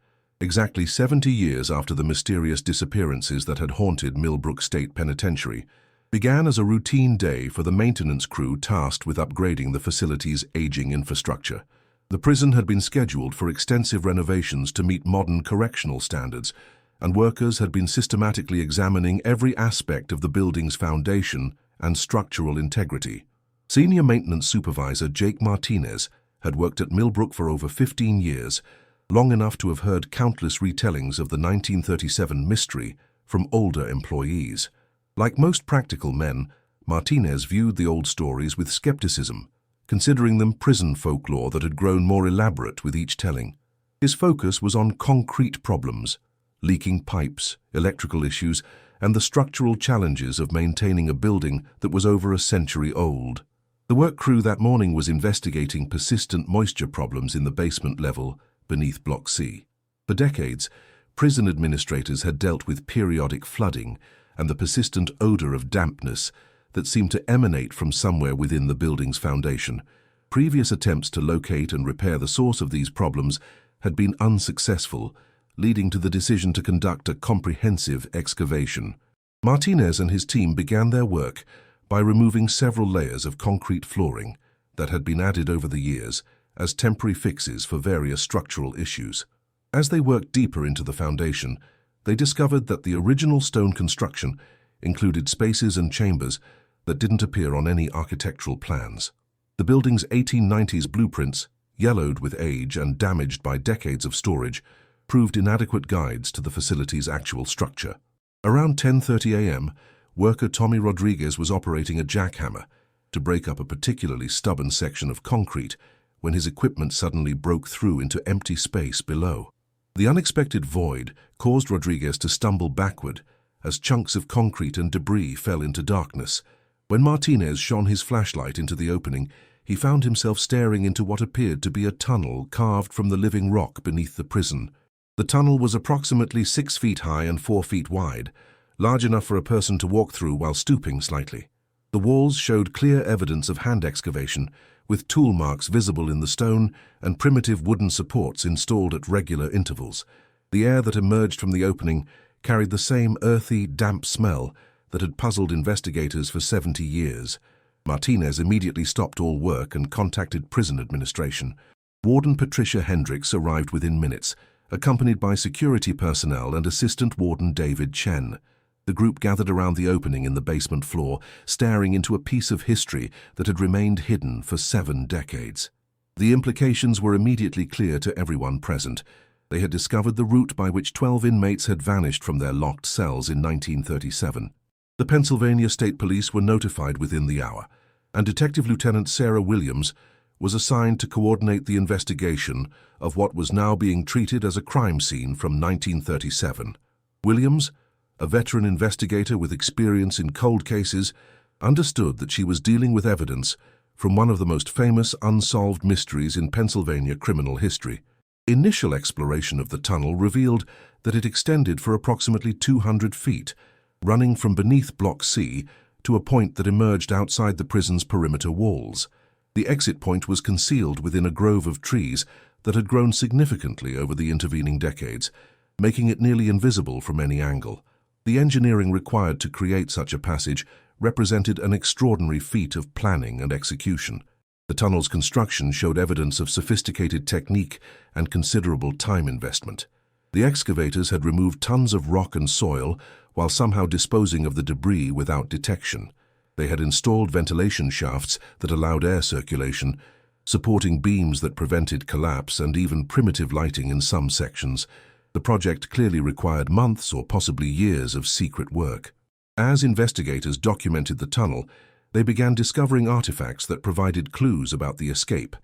exactly 70 years after the mysterious disappearances that had haunted Millbrook State Penitentiary, began as a routine day for the maintenance crew tasked with upgrading the facility's aging infrastructure. The prison had been scheduled for extensive renovations to meet modern correctional standards, and workers had been systematically examining every aspect of the building's foundation and structural integrity. Senior Maintenance Supervisor Jake Martinez had worked at Millbrook for over 15 years, long enough to have heard countless retellings of the 1937 mystery from older employees. Like most practical men, Martinez viewed the old stories with skepticism, considering them prison folklore that had grown more elaborate with each telling. His focus was on concrete problems, leaking pipes, electrical issues, and the structural challenges of maintaining a building that was over a century old. The work crew that morning was investigating persistent moisture problems in the basement level beneath Block C. For decades, prison administrators had dealt with periodic flooding and the persistent odor of dampness that seemed to emanate from somewhere within the building's foundation. Previous attempts to locate and repair the source of these problems had been unsuccessful, leading to the decision to conduct a comprehensive excavation. Martinez and his team began their work by removing several layers of concrete flooring that had been added over the years as temporary fixes for various structural issues. As they worked deeper into the foundation, they discovered that the original stone construction included spaces and chambers that didn't appear on any architectural plans. The building's 1890s blueprints, yellowed with age and damaged by decades of storage, proved inadequate guides to the facility's actual structure. Around 10:30 a.m., worker Tommy Rodriguez was operating a jackhammer to break up a particularly stubborn section of concrete when his equipment suddenly broke through into empty space below. The unexpected void caused Rodriguez to stumble backward as chunks of concrete and debris fell into darkness. When Martinez shone his flashlight into the opening, he found himself staring into what appeared to be a tunnel carved from the living rock beneath the prison. The tunnel was approximately 6 feet high and 4 feet wide, large enough for a person to walk through while stooping slightly. The walls showed clear evidence of hand excavation, with tool marks visible in the stone and primitive wooden supports installed at regular intervals. The air that emerged from the opening carried the same earthy, damp smell that had puzzled investigators for 70 years. Martinez immediately stopped all work and contacted prison administration. Warden Patricia Hendricks arrived within minutes, accompanied by security personnel and Assistant Warden David Chen. The group gathered around the opening in the basement floor, staring into a piece of history that had remained hidden for 7 decades. The implications were immediately clear to everyone present. They had discovered the route by which 12 inmates had vanished from their locked cells in 1937. The Pennsylvania State Police were notified within the hour, and Detective Lieutenant Sarah Williams was assigned to coordinate the investigation of what was now being treated as a crime scene from 1937. Williams, a veteran investigator with experience in cold cases, understood that she was dealing with evidence from one of the most famous unsolved mysteries in Pennsylvania criminal history. Initial exploration of the tunnel revealed that it extended for approximately 200 feet, running from beneath Block C to a point that emerged outside the prison's perimeter walls. The exit point was concealed within a grove of trees that had grown significantly over the intervening decades, making it nearly invisible from any angle. The engineering required to create such a passage represented an extraordinary feat of planning and execution. The tunnel's construction showed evidence of sophisticated technique and considerable time investment. The excavators had removed tons of rock and soil while somehow disposing of the debris without detection. They had installed ventilation shafts that allowed air circulation, supporting beams that prevented collapse, and even primitive lighting in some sections. The project clearly required months or possibly years of secret work. As investigators documented the tunnel, they began discovering artifacts that provided clues about the escape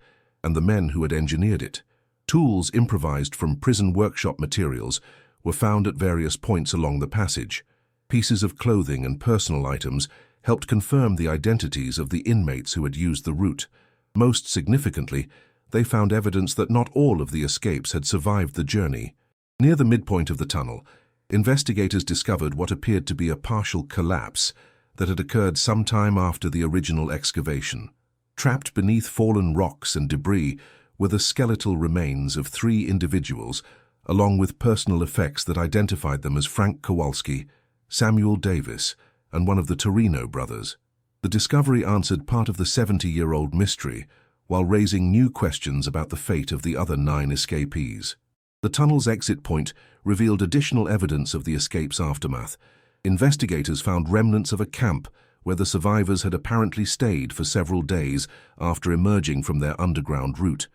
and the men who had engineered it. Tools improvised from prison workshop materials were found at various points along the passage. Pieces of clothing and personal items helped confirm the identities of the inmates who had used the route. Most significantly, they found evidence that not all of the escapes had survived the journey. Near the midpoint of the tunnel, investigators discovered what appeared to be a partial collapse that had occurred sometime after the original excavation. Trapped beneath fallen rocks and debris were the skeletal remains of 3 individuals, along with personal effects that identified them as Frank Kowalski, Samuel Davis, and one of the Torino brothers. The discovery answered part of the 70-year-old mystery while raising new questions about the fate of the other 9 escapees. The tunnel's exit point revealed additional evidence of the escape's aftermath. Investigators found remnants of a camp where the survivors had apparently stayed for several days after emerging from their underground route.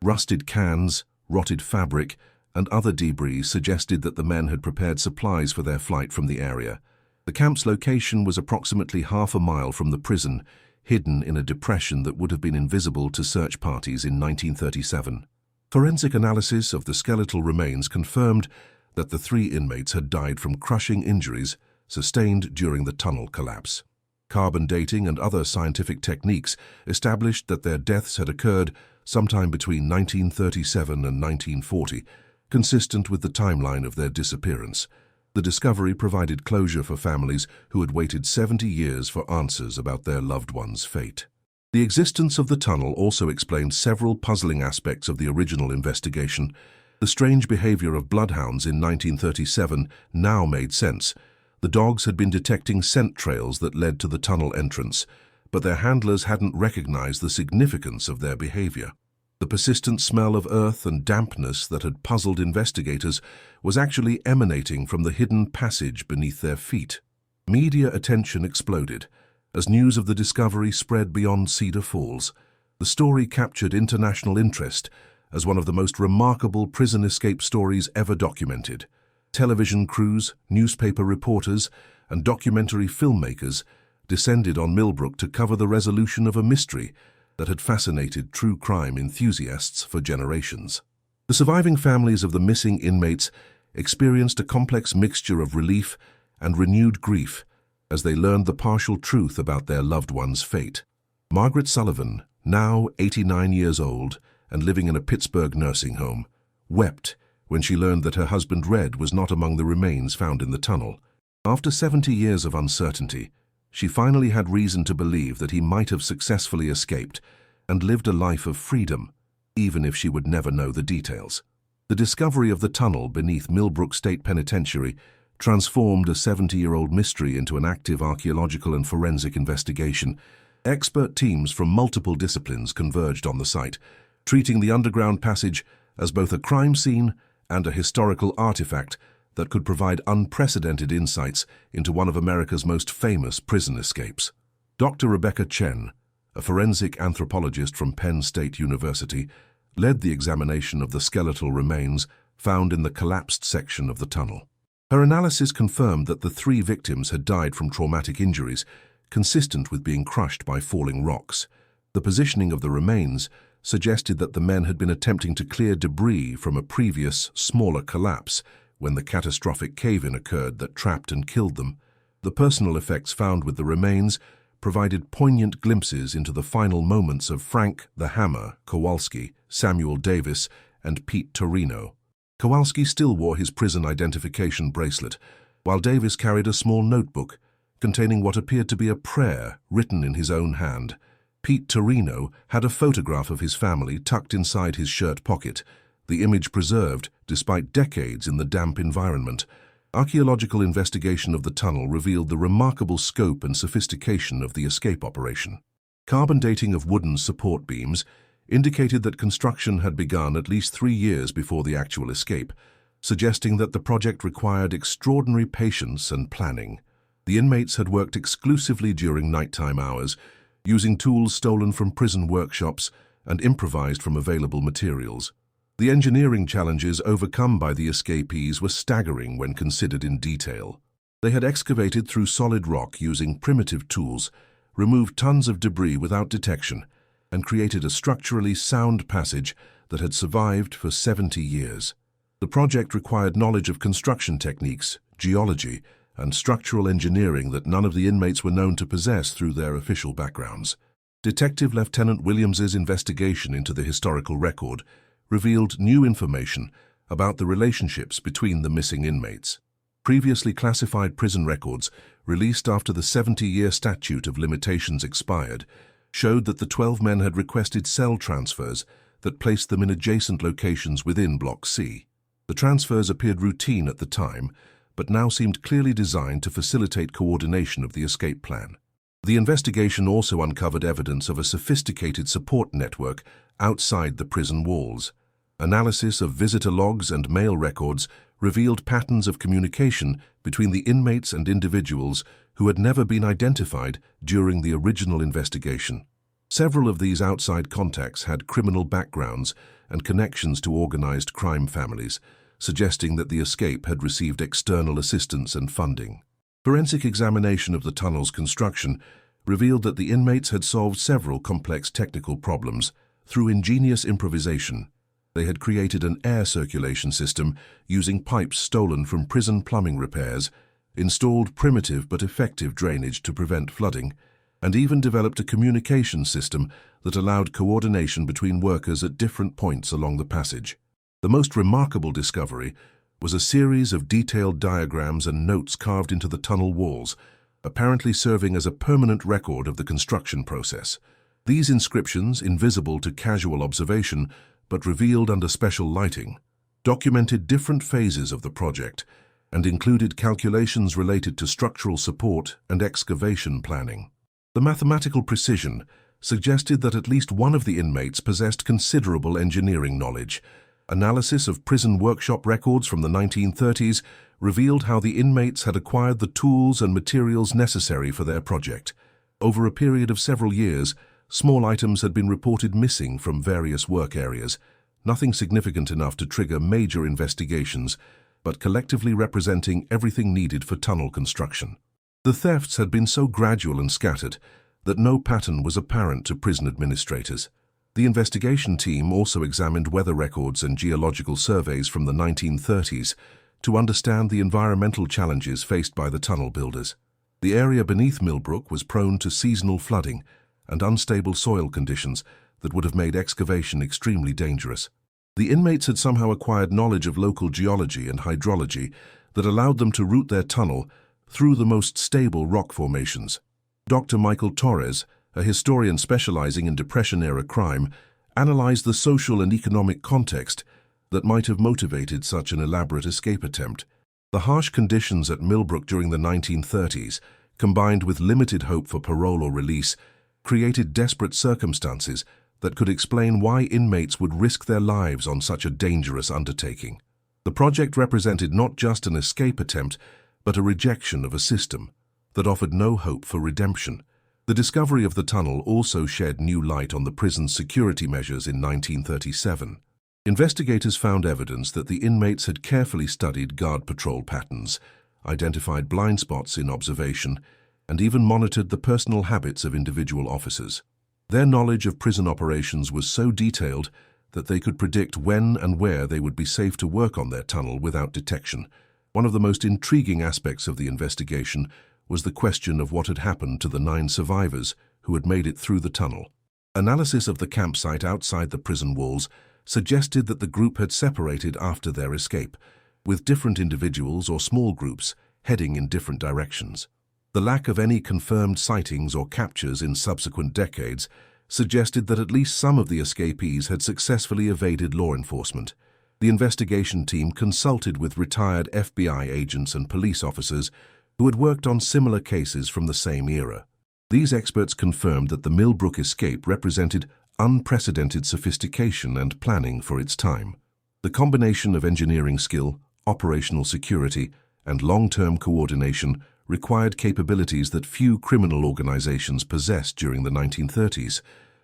Rusted cans, rotted fabric, and other debris suggested that the men had prepared supplies for their flight from the area. The camp's location was approximately half a mile from the prison, hidden in a depression that would have been invisible to search parties in 1937. Forensic analysis of the skeletal remains confirmed that the 3 inmates had died from crushing injuries sustained during the tunnel collapse. Carbon dating and other scientific techniques established that their deaths had occurred sometime between 1937 and 1940, consistent with the timeline of their disappearance. The discovery provided closure for families who had waited 70 years for answers about their loved ones' fate. The existence of the tunnel also explained several puzzling aspects of the original investigation. The strange behavior of bloodhounds in 1937 now made sense. The dogs had been detecting scent trails that led to the tunnel entrance, but their handlers hadn't recognized the significance of their behavior. The persistent smell of earth and dampness that had puzzled investigators was actually emanating from the hidden passage beneath their feet. Media attention exploded as news of the discovery spread beyond Cedar Falls. The story captured international interest as one of the most remarkable prison escape stories ever documented. Television crews, newspaper reporters, and documentary filmmakers descended on Millbrook to cover the resolution of a mystery that had fascinated true crime enthusiasts for generations. The surviving families of the missing inmates experienced a complex mixture of relief and renewed grief as they learned the partial truth about their loved one's fate. Margaret Sullivan, now 89 years old and living in a Pittsburgh nursing home, wept when she learned that her husband Red was not among the remains found in the tunnel. After 70 years of uncertainty, she finally had reason to believe that he might have successfully escaped and lived a life of freedom, even if she would never know the details. The discovery of the tunnel beneath Millbrook State Penitentiary transformed a 70-year-old mystery into an active archaeological and forensic investigation. Expert teams from multiple disciplines converged on the site, treating the underground passage as both a crime scene and a historical artifact that could provide unprecedented insights into one of America's most famous prison escapes. Dr. Rebecca Chen, a forensic anthropologist from Penn State University, led the examination of the skeletal remains found in the collapsed section of the tunnel. Her analysis confirmed that the 3 victims had died from traumatic injuries, consistent with being crushed by falling rocks. The positioning of the remains suggested that the men had been attempting to clear debris from a previous, smaller collapse when the catastrophic cave-in occurred that trapped and killed them. The personal effects found with the remains provided poignant glimpses into the final moments of Frank the Hammer Kowalski, Samuel Davis, and Pete Torino. Kowalski still wore his prison identification bracelet, while Davis carried a small notebook containing what appeared to be a prayer written in his own hand. Pete Torino had a photograph of his family tucked inside his shirt pocket, the image preserved despite decades in the damp environment. Archaeological investigation of the tunnel revealed the remarkable scope and sophistication of the escape operation. Carbon dating of wooden support beams indicated that construction had begun at least 3 years before the actual escape, suggesting that the project required extraordinary patience and planning. The inmates had worked exclusively during nighttime hours, using tools stolen from prison workshops and improvised from available materials. The engineering challenges overcome by the escapees were staggering when considered in detail. They had excavated through solid rock using primitive tools, removed tons of debris without detection, and created a structurally sound passage that had survived for 70 years. The project required knowledge of construction techniques, geology, and structural engineering that none of the inmates were known to possess through their official backgrounds. Detective Lieutenant Williams's investigation into the historical record revealed new information about the relationships between the missing inmates. Previously classified prison records, released after the 70-year statute of limitations expired, showed that the 12 men had requested cell transfers that placed them in adjacent locations within Block C. The transfers appeared routine at the time, but now seemed clearly designed to facilitate coordination of the escape plan. The investigation also uncovered evidence of a sophisticated support network outside the prison walls. Analysis of visitor logs and mail records revealed patterns of communication between the inmates and individuals who had never been identified during the original investigation. Several of these outside contacts had criminal backgrounds and connections to organized crime families, suggesting that the escape had received external assistance and funding. Forensic examination of the tunnel's construction revealed that the inmates had solved several complex technical problems through ingenious improvisation. They had created an air circulation system using pipes stolen from prison plumbing repairs, installed primitive but effective drainage to prevent flooding, and even developed a communication system that allowed coordination between workers at different points along the passage. The most remarkable discovery was a series of detailed diagrams and notes carved into the tunnel walls, apparently serving as a permanent record of the construction process. These inscriptions, invisible to casual observation but revealed under special lighting, documented different phases of the project and included calculations related to structural support and excavation planning. The mathematical precision suggested that at least one of the inmates possessed considerable engineering knowledge. Analysis of prison workshop records from the 1930s revealed how the inmates had acquired the tools and materials necessary for their project. Over a period of several years, small items had been reported missing from various work areas, nothing significant enough to trigger major investigations, but collectively representing everything needed for tunnel construction. The thefts had been so gradual and scattered that no pattern was apparent to prison administrators. The investigation team also examined weather records and geological surveys from the 1930s to understand the environmental challenges faced by the tunnel builders. The area beneath Millbrook was prone to seasonal flooding and unstable soil conditions that would have made excavation extremely dangerous. The inmates had somehow acquired knowledge of local geology and hydrology that allowed them to route their tunnel through the most stable rock formations. Dr. Michael Torres, a historian specializing in Depression-era crime, analyzed the social and economic context that might have motivated such an elaborate escape attempt. The harsh conditions at Millbrook during the 1930s, combined with limited hope for parole or release, created desperate circumstances that could explain why inmates would risk their lives on such a dangerous undertaking. The project represented not just an escape attempt, but a rejection of a system that offered no hope for redemption. The discovery of the tunnel also shed new light on the prison's security measures in 1937. Investigators found evidence that the inmates had carefully studied guard patrol patterns, identified blind spots in observation, and even monitored the personal habits of individual officers. Their knowledge of prison operations was so detailed that they could predict when and where they would be safe to work on their tunnel without detection. One of the most intriguing aspects of the investigation was the question of what had happened to the 9 survivors who had made it through the tunnel. Analysis of the campsite outside the prison walls suggested that the group had separated after their escape, with different individuals or small groups heading in different directions. The lack of any confirmed sightings or captures in subsequent decades suggested that at least some of the escapees had successfully evaded law enforcement. The investigation team consulted with retired FBI agents and police officers who had worked on similar cases from the same era. These experts confirmed that the Millbrook escape represented unprecedented sophistication and planning for its time. The combination of engineering skill, operational security, and long-term coordination required capabilities that few criminal organizations possessed during the 1930s.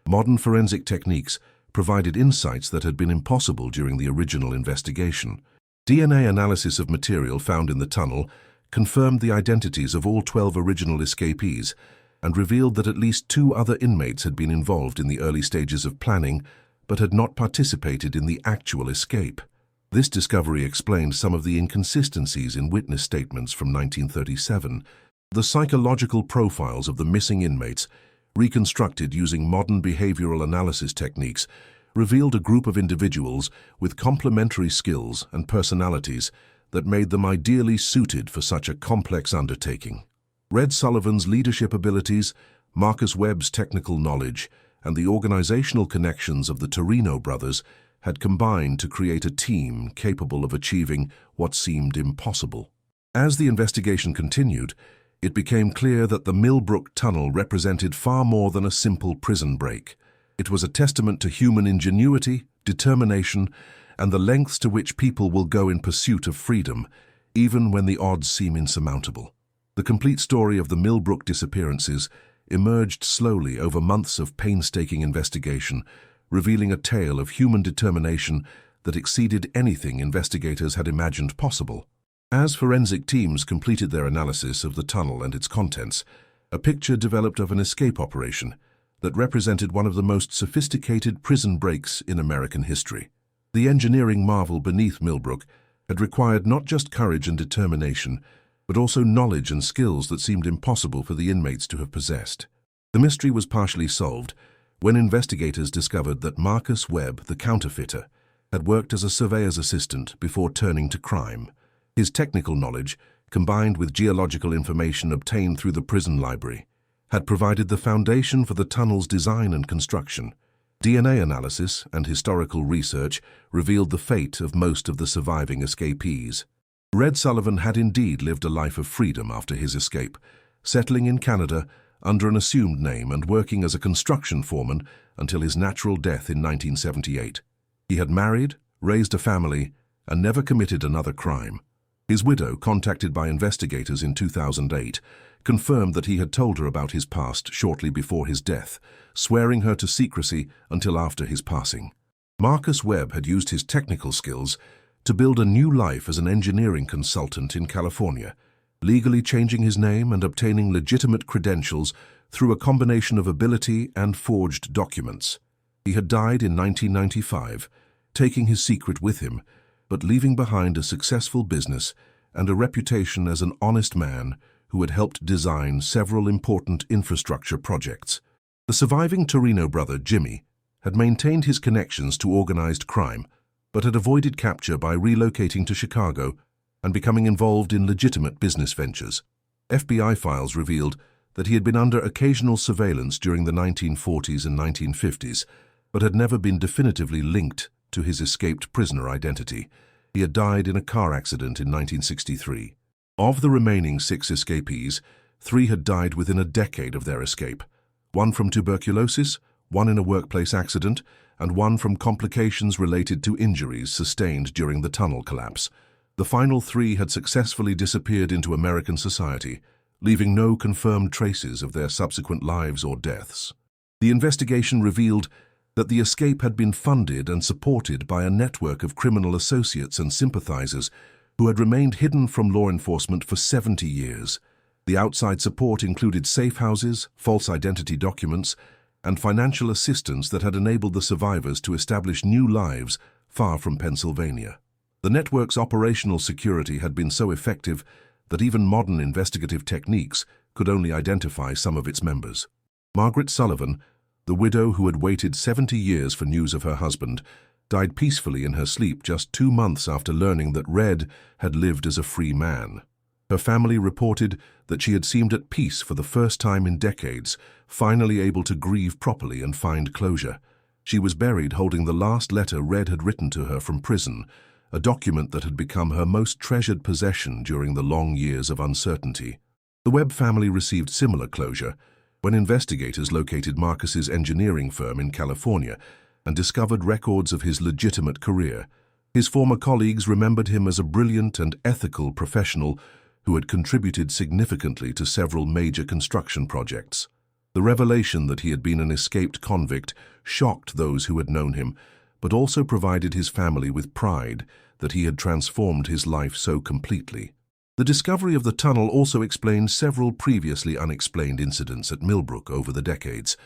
Modern forensic techniques provided insights that had been impossible during the original investigation. DNA analysis of material found in the tunnel confirmed the identities of all 12 original escapees and revealed that at least 2 other inmates had been involved in the early stages of planning but had not participated in the actual escape. This discovery explained some of the inconsistencies in witness statements from 1937. The psychological profiles of the missing inmates, reconstructed using modern behavioral analysis techniques, revealed a group of individuals with complementary skills and personalities that made them ideally suited for such a complex undertaking. Red Sullivan's leadership abilities, Marcus Webb's technical knowledge, and the organizational connections of the Torino brothers had combined to create a team capable of achieving what seemed impossible. As the investigation continued, it became clear that the Millbrook Tunnel represented far more than a simple prison break. It was a testament to human ingenuity, determination, and the lengths to which people will go in pursuit of freedom, even when the odds seem insurmountable. The complete story of the Millbrook disappearances emerged slowly over months of painstaking investigation, revealing a tale of human determination that exceeded anything investigators had imagined possible. As forensic teams completed their analysis of the tunnel and its contents, a picture developed of an escape operation that represented one of the most sophisticated prison breaks in American history. The engineering marvel beneath Millbrook had required not just courage and determination, but also knowledge and skills that seemed impossible for the inmates to have possessed. The mystery was partially solved when investigators discovered that Marcus Webb, the counterfeiter, had worked as a surveyor's assistant before turning to crime. His technical knowledge, combined with geological information obtained through the prison library, had provided the foundation for the tunnel's design and construction. DNA analysis and historical research revealed the fate of most of the surviving escapees. Red Sullivan had indeed lived a life of freedom after his escape, settling in Canada under an assumed name and working as a construction foreman until his natural death in 1978. He had married, raised a family, and never committed another crime. His widow, contacted by investigators in 2008, confirmed that he had told her about his past shortly before his death, swearing her to secrecy until after his passing. Marcus Webb had used his technical skills to build a new life as an engineering consultant in California, legally changing his name and obtaining legitimate credentials through a combination of ability and forged documents. He had died in 1995, taking his secret with him, but leaving behind a successful business and a reputation as an honest man who had helped design several important infrastructure projects. The surviving Torino brother, Jimmy, had maintained his connections to organized crime, but had avoided capture by relocating to Chicago and becoming involved in legitimate business ventures. FBI files revealed that he had been under occasional surveillance during the 1940s and 1950s, but had never been definitively linked to his escaped prisoner identity. He had died in a car accident in 1963. Of the remaining 6 escapees, 3 had died within a decade of their escape. 1 from tuberculosis, 1 in a workplace accident, and 1 from complications related to injuries sustained during the tunnel collapse. The final 3 had successfully disappeared into American society, leaving no confirmed traces of their subsequent lives or deaths. The investigation revealed that the escape had been funded and supported by a network of criminal associates and sympathizers who had remained hidden from law enforcement for 70 years. The outside support included safe houses, false identity documents, and financial assistance that had enabled the survivors to establish new lives far from Pennsylvania. The network's operational security had been so effective that even modern investigative techniques could only identify some of its members. Margaret Sullivan, the widow who had waited 70 years for news of her husband, died peacefully in her sleep just 2 months after learning that Red had lived as a free man. Her family reported that she had seemed at peace for the first time in decades, finally able to grieve properly and find closure. She was buried holding the last letter Red had written to her from prison, a document that had become her most treasured possession during the long years of uncertainty. The Webb family received similar closure when investigators located Marcus's engineering firm in California and discovered records of his legitimate career. His former colleagues remembered him as a brilliant and ethical professional who had contributed significantly to several major construction projects. The revelation that he had been an escaped convict shocked those who had known him, but also provided his family with pride that he had transformed his life so completely. The discovery of the tunnel also explained several previously unexplained incidents at Millbrook over the decades.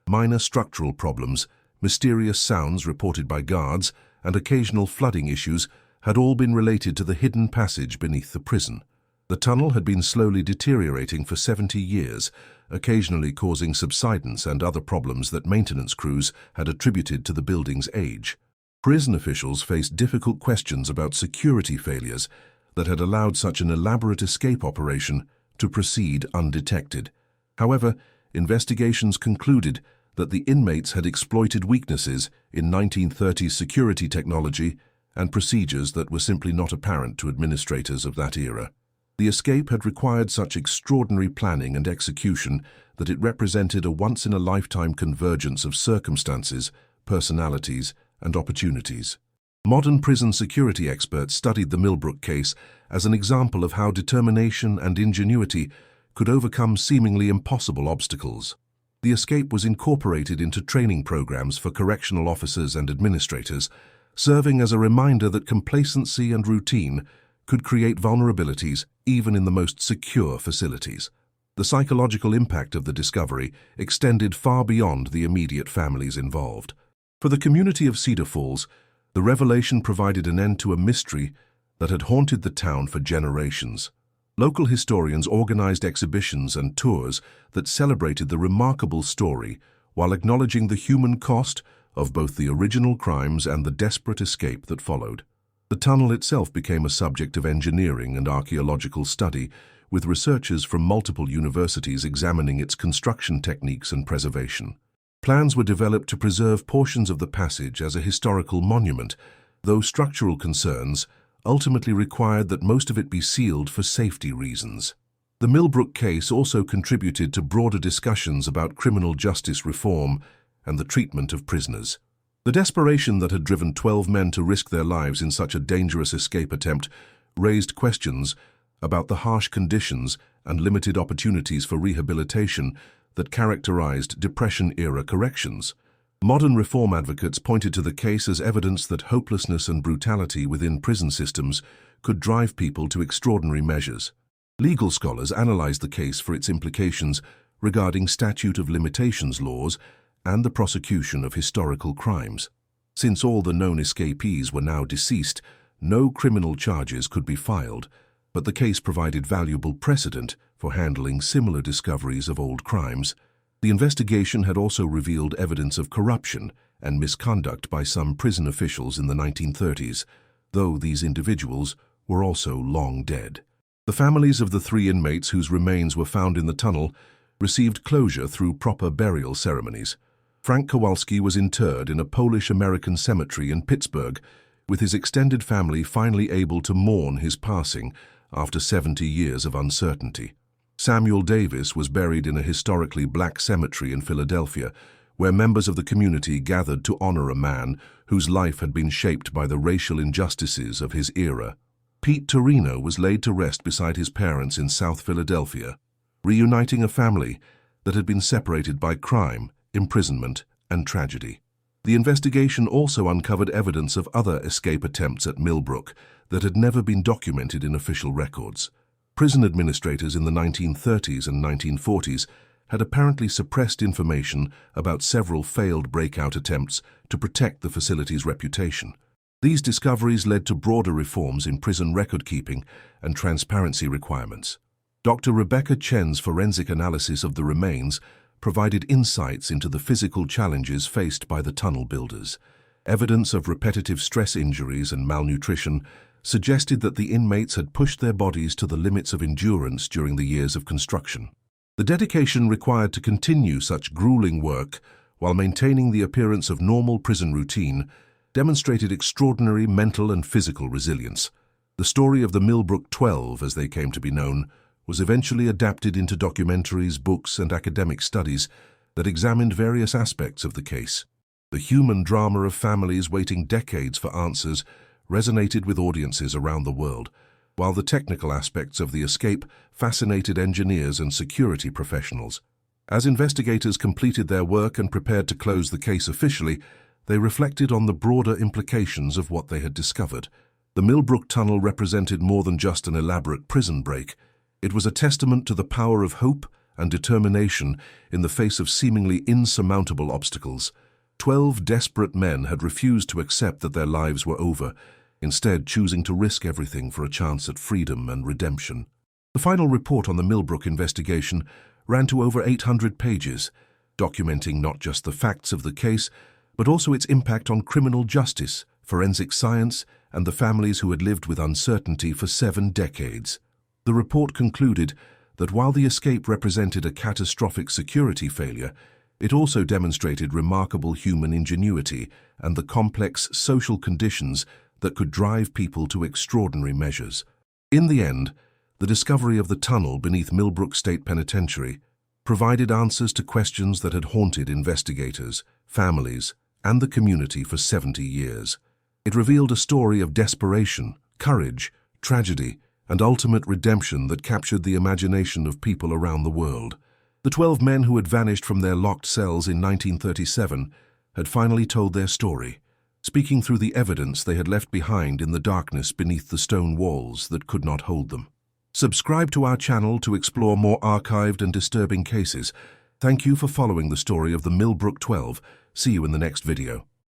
Minor structural problems, mysterious sounds reported by guards, and occasional flooding issues had all been related to the hidden passage beneath the prison. The tunnel had been slowly deteriorating for 70 years, occasionally causing subsidence and other problems that maintenance crews had attributed to the building's age. Prison officials faced difficult questions about security failures that had allowed such an elaborate escape operation to proceed undetected. However, investigations concluded that the inmates had exploited weaknesses in 1930s security technology and procedures that were simply not apparent to administrators of that era. The escape had required such extraordinary planning and execution that it represented a once-in-a-lifetime convergence of circumstances, personalities, and opportunities. Modern prison security experts studied the Millbrook case as an example of how determination and ingenuity could overcome seemingly impossible obstacles. The escape was incorporated into training programs for correctional officers and administrators, serving as a reminder that complacency and routine could create vulnerabilities even in the most secure facilities. The psychological impact of the discovery extended far beyond the immediate families involved. For the community of Cedar Falls, the revelation provided an end to a mystery that had haunted the town for generations. Local historians organized exhibitions and tours that celebrated the remarkable story while acknowledging the human cost of both the original crimes and the desperate escape that followed. The tunnel itself became a subject of engineering and archaeological study, with researchers from multiple universities examining its construction techniques and preservation. Plans were developed to preserve portions of the passage as a historical monument, though structural concerns ultimately required that most of it be sealed for safety reasons. The Millbrook case also contributed to broader discussions about criminal justice reform and the treatment of prisoners. The desperation that had driven 12 men to risk their lives in such a dangerous escape attempt raised questions about the harsh conditions and limited opportunities for rehabilitation that characterized Depression-era corrections. Modern reform advocates pointed to the case as evidence that hopelessness and brutality within prison systems could drive people to extraordinary measures. Legal scholars analyzed the case for its implications regarding statute of limitations laws and the prosecution of historical crimes. Since all the known escapees were now deceased, no criminal charges could be filed, but the case provided valuable precedent for handling similar discoveries of old crimes. The investigation had also revealed evidence of corruption and misconduct by some prison officials in the 1930s, though these individuals were also long dead. The families of the 3 inmates whose remains were found in the tunnel received closure through proper burial ceremonies. Frank Kowalski was interred in a Polish-American cemetery in Pittsburgh, with his extended family finally able to mourn his passing after 70 years of uncertainty. Samuel Davis was buried in a historically black cemetery in Philadelphia, where members of the community gathered to honor a man whose life had been shaped by the racial injustices of his era. Pete Torino was laid to rest beside his parents in South Philadelphia, reuniting a family that had been separated by crime, imprisonment, and tragedy. The investigation also uncovered evidence of other escape attempts at Millbrook that had never been documented in official records. Prison administrators in the 1930s and 1940s had apparently suppressed information about several failed breakout attempts to protect the facility's reputation. These discoveries led to broader reforms in prison record-keeping and transparency requirements. Dr. Rebecca Chen's forensic analysis of the remains provided insights into the physical challenges faced by the tunnel builders. Evidence of repetitive stress injuries and malnutrition suggested that the inmates had pushed their bodies to the limits of endurance during the years of construction. The dedication required to continue such grueling work while maintaining the appearance of normal prison routine demonstrated extraordinary mental and physical resilience. The story of the Millbrook 12, as they came to be known, was eventually adapted into documentaries, books, and academic studies that examined various aspects of the case. The human drama of families waiting decades for answers resonated with audiences around the world, while the technical aspects of the escape fascinated engineers and security professionals. As investigators completed their work and prepared to close the case officially, they reflected on the broader implications of what they had discovered. The Millbrook Tunnel represented more than just an elaborate prison break. It was a testament to the power of hope and determination in the face of seemingly insurmountable obstacles. 12 desperate men had refused to accept that their lives were over, instead choosing to risk everything for a chance at freedom and redemption. The final report on the Millbrook investigation ran to over 800 pages, documenting not just the facts of the case, but also its impact on criminal justice, forensic science, and the families who had lived with uncertainty for 7 decades. The report concluded that while the escape represented a catastrophic security failure, It also demonstrated remarkable human ingenuity and the complex social conditions that could drive people to extraordinary measures. In the end, the discovery of the tunnel beneath Millbrook State Penitentiary provided answers to questions that had haunted investigators, families, and the community for 70 years. It revealed a story of desperation, courage, tragedy, and ultimate redemption that captured the imagination of people around the world. The 12 men who had vanished from their locked cells in 1937 had finally told their story, speaking through the evidence they had left behind in the darkness beneath the stone walls that could not hold them. Subscribe to our channel to explore more archived and disturbing cases. Thank you for following the story of the Millbrook 12. See you in the next video.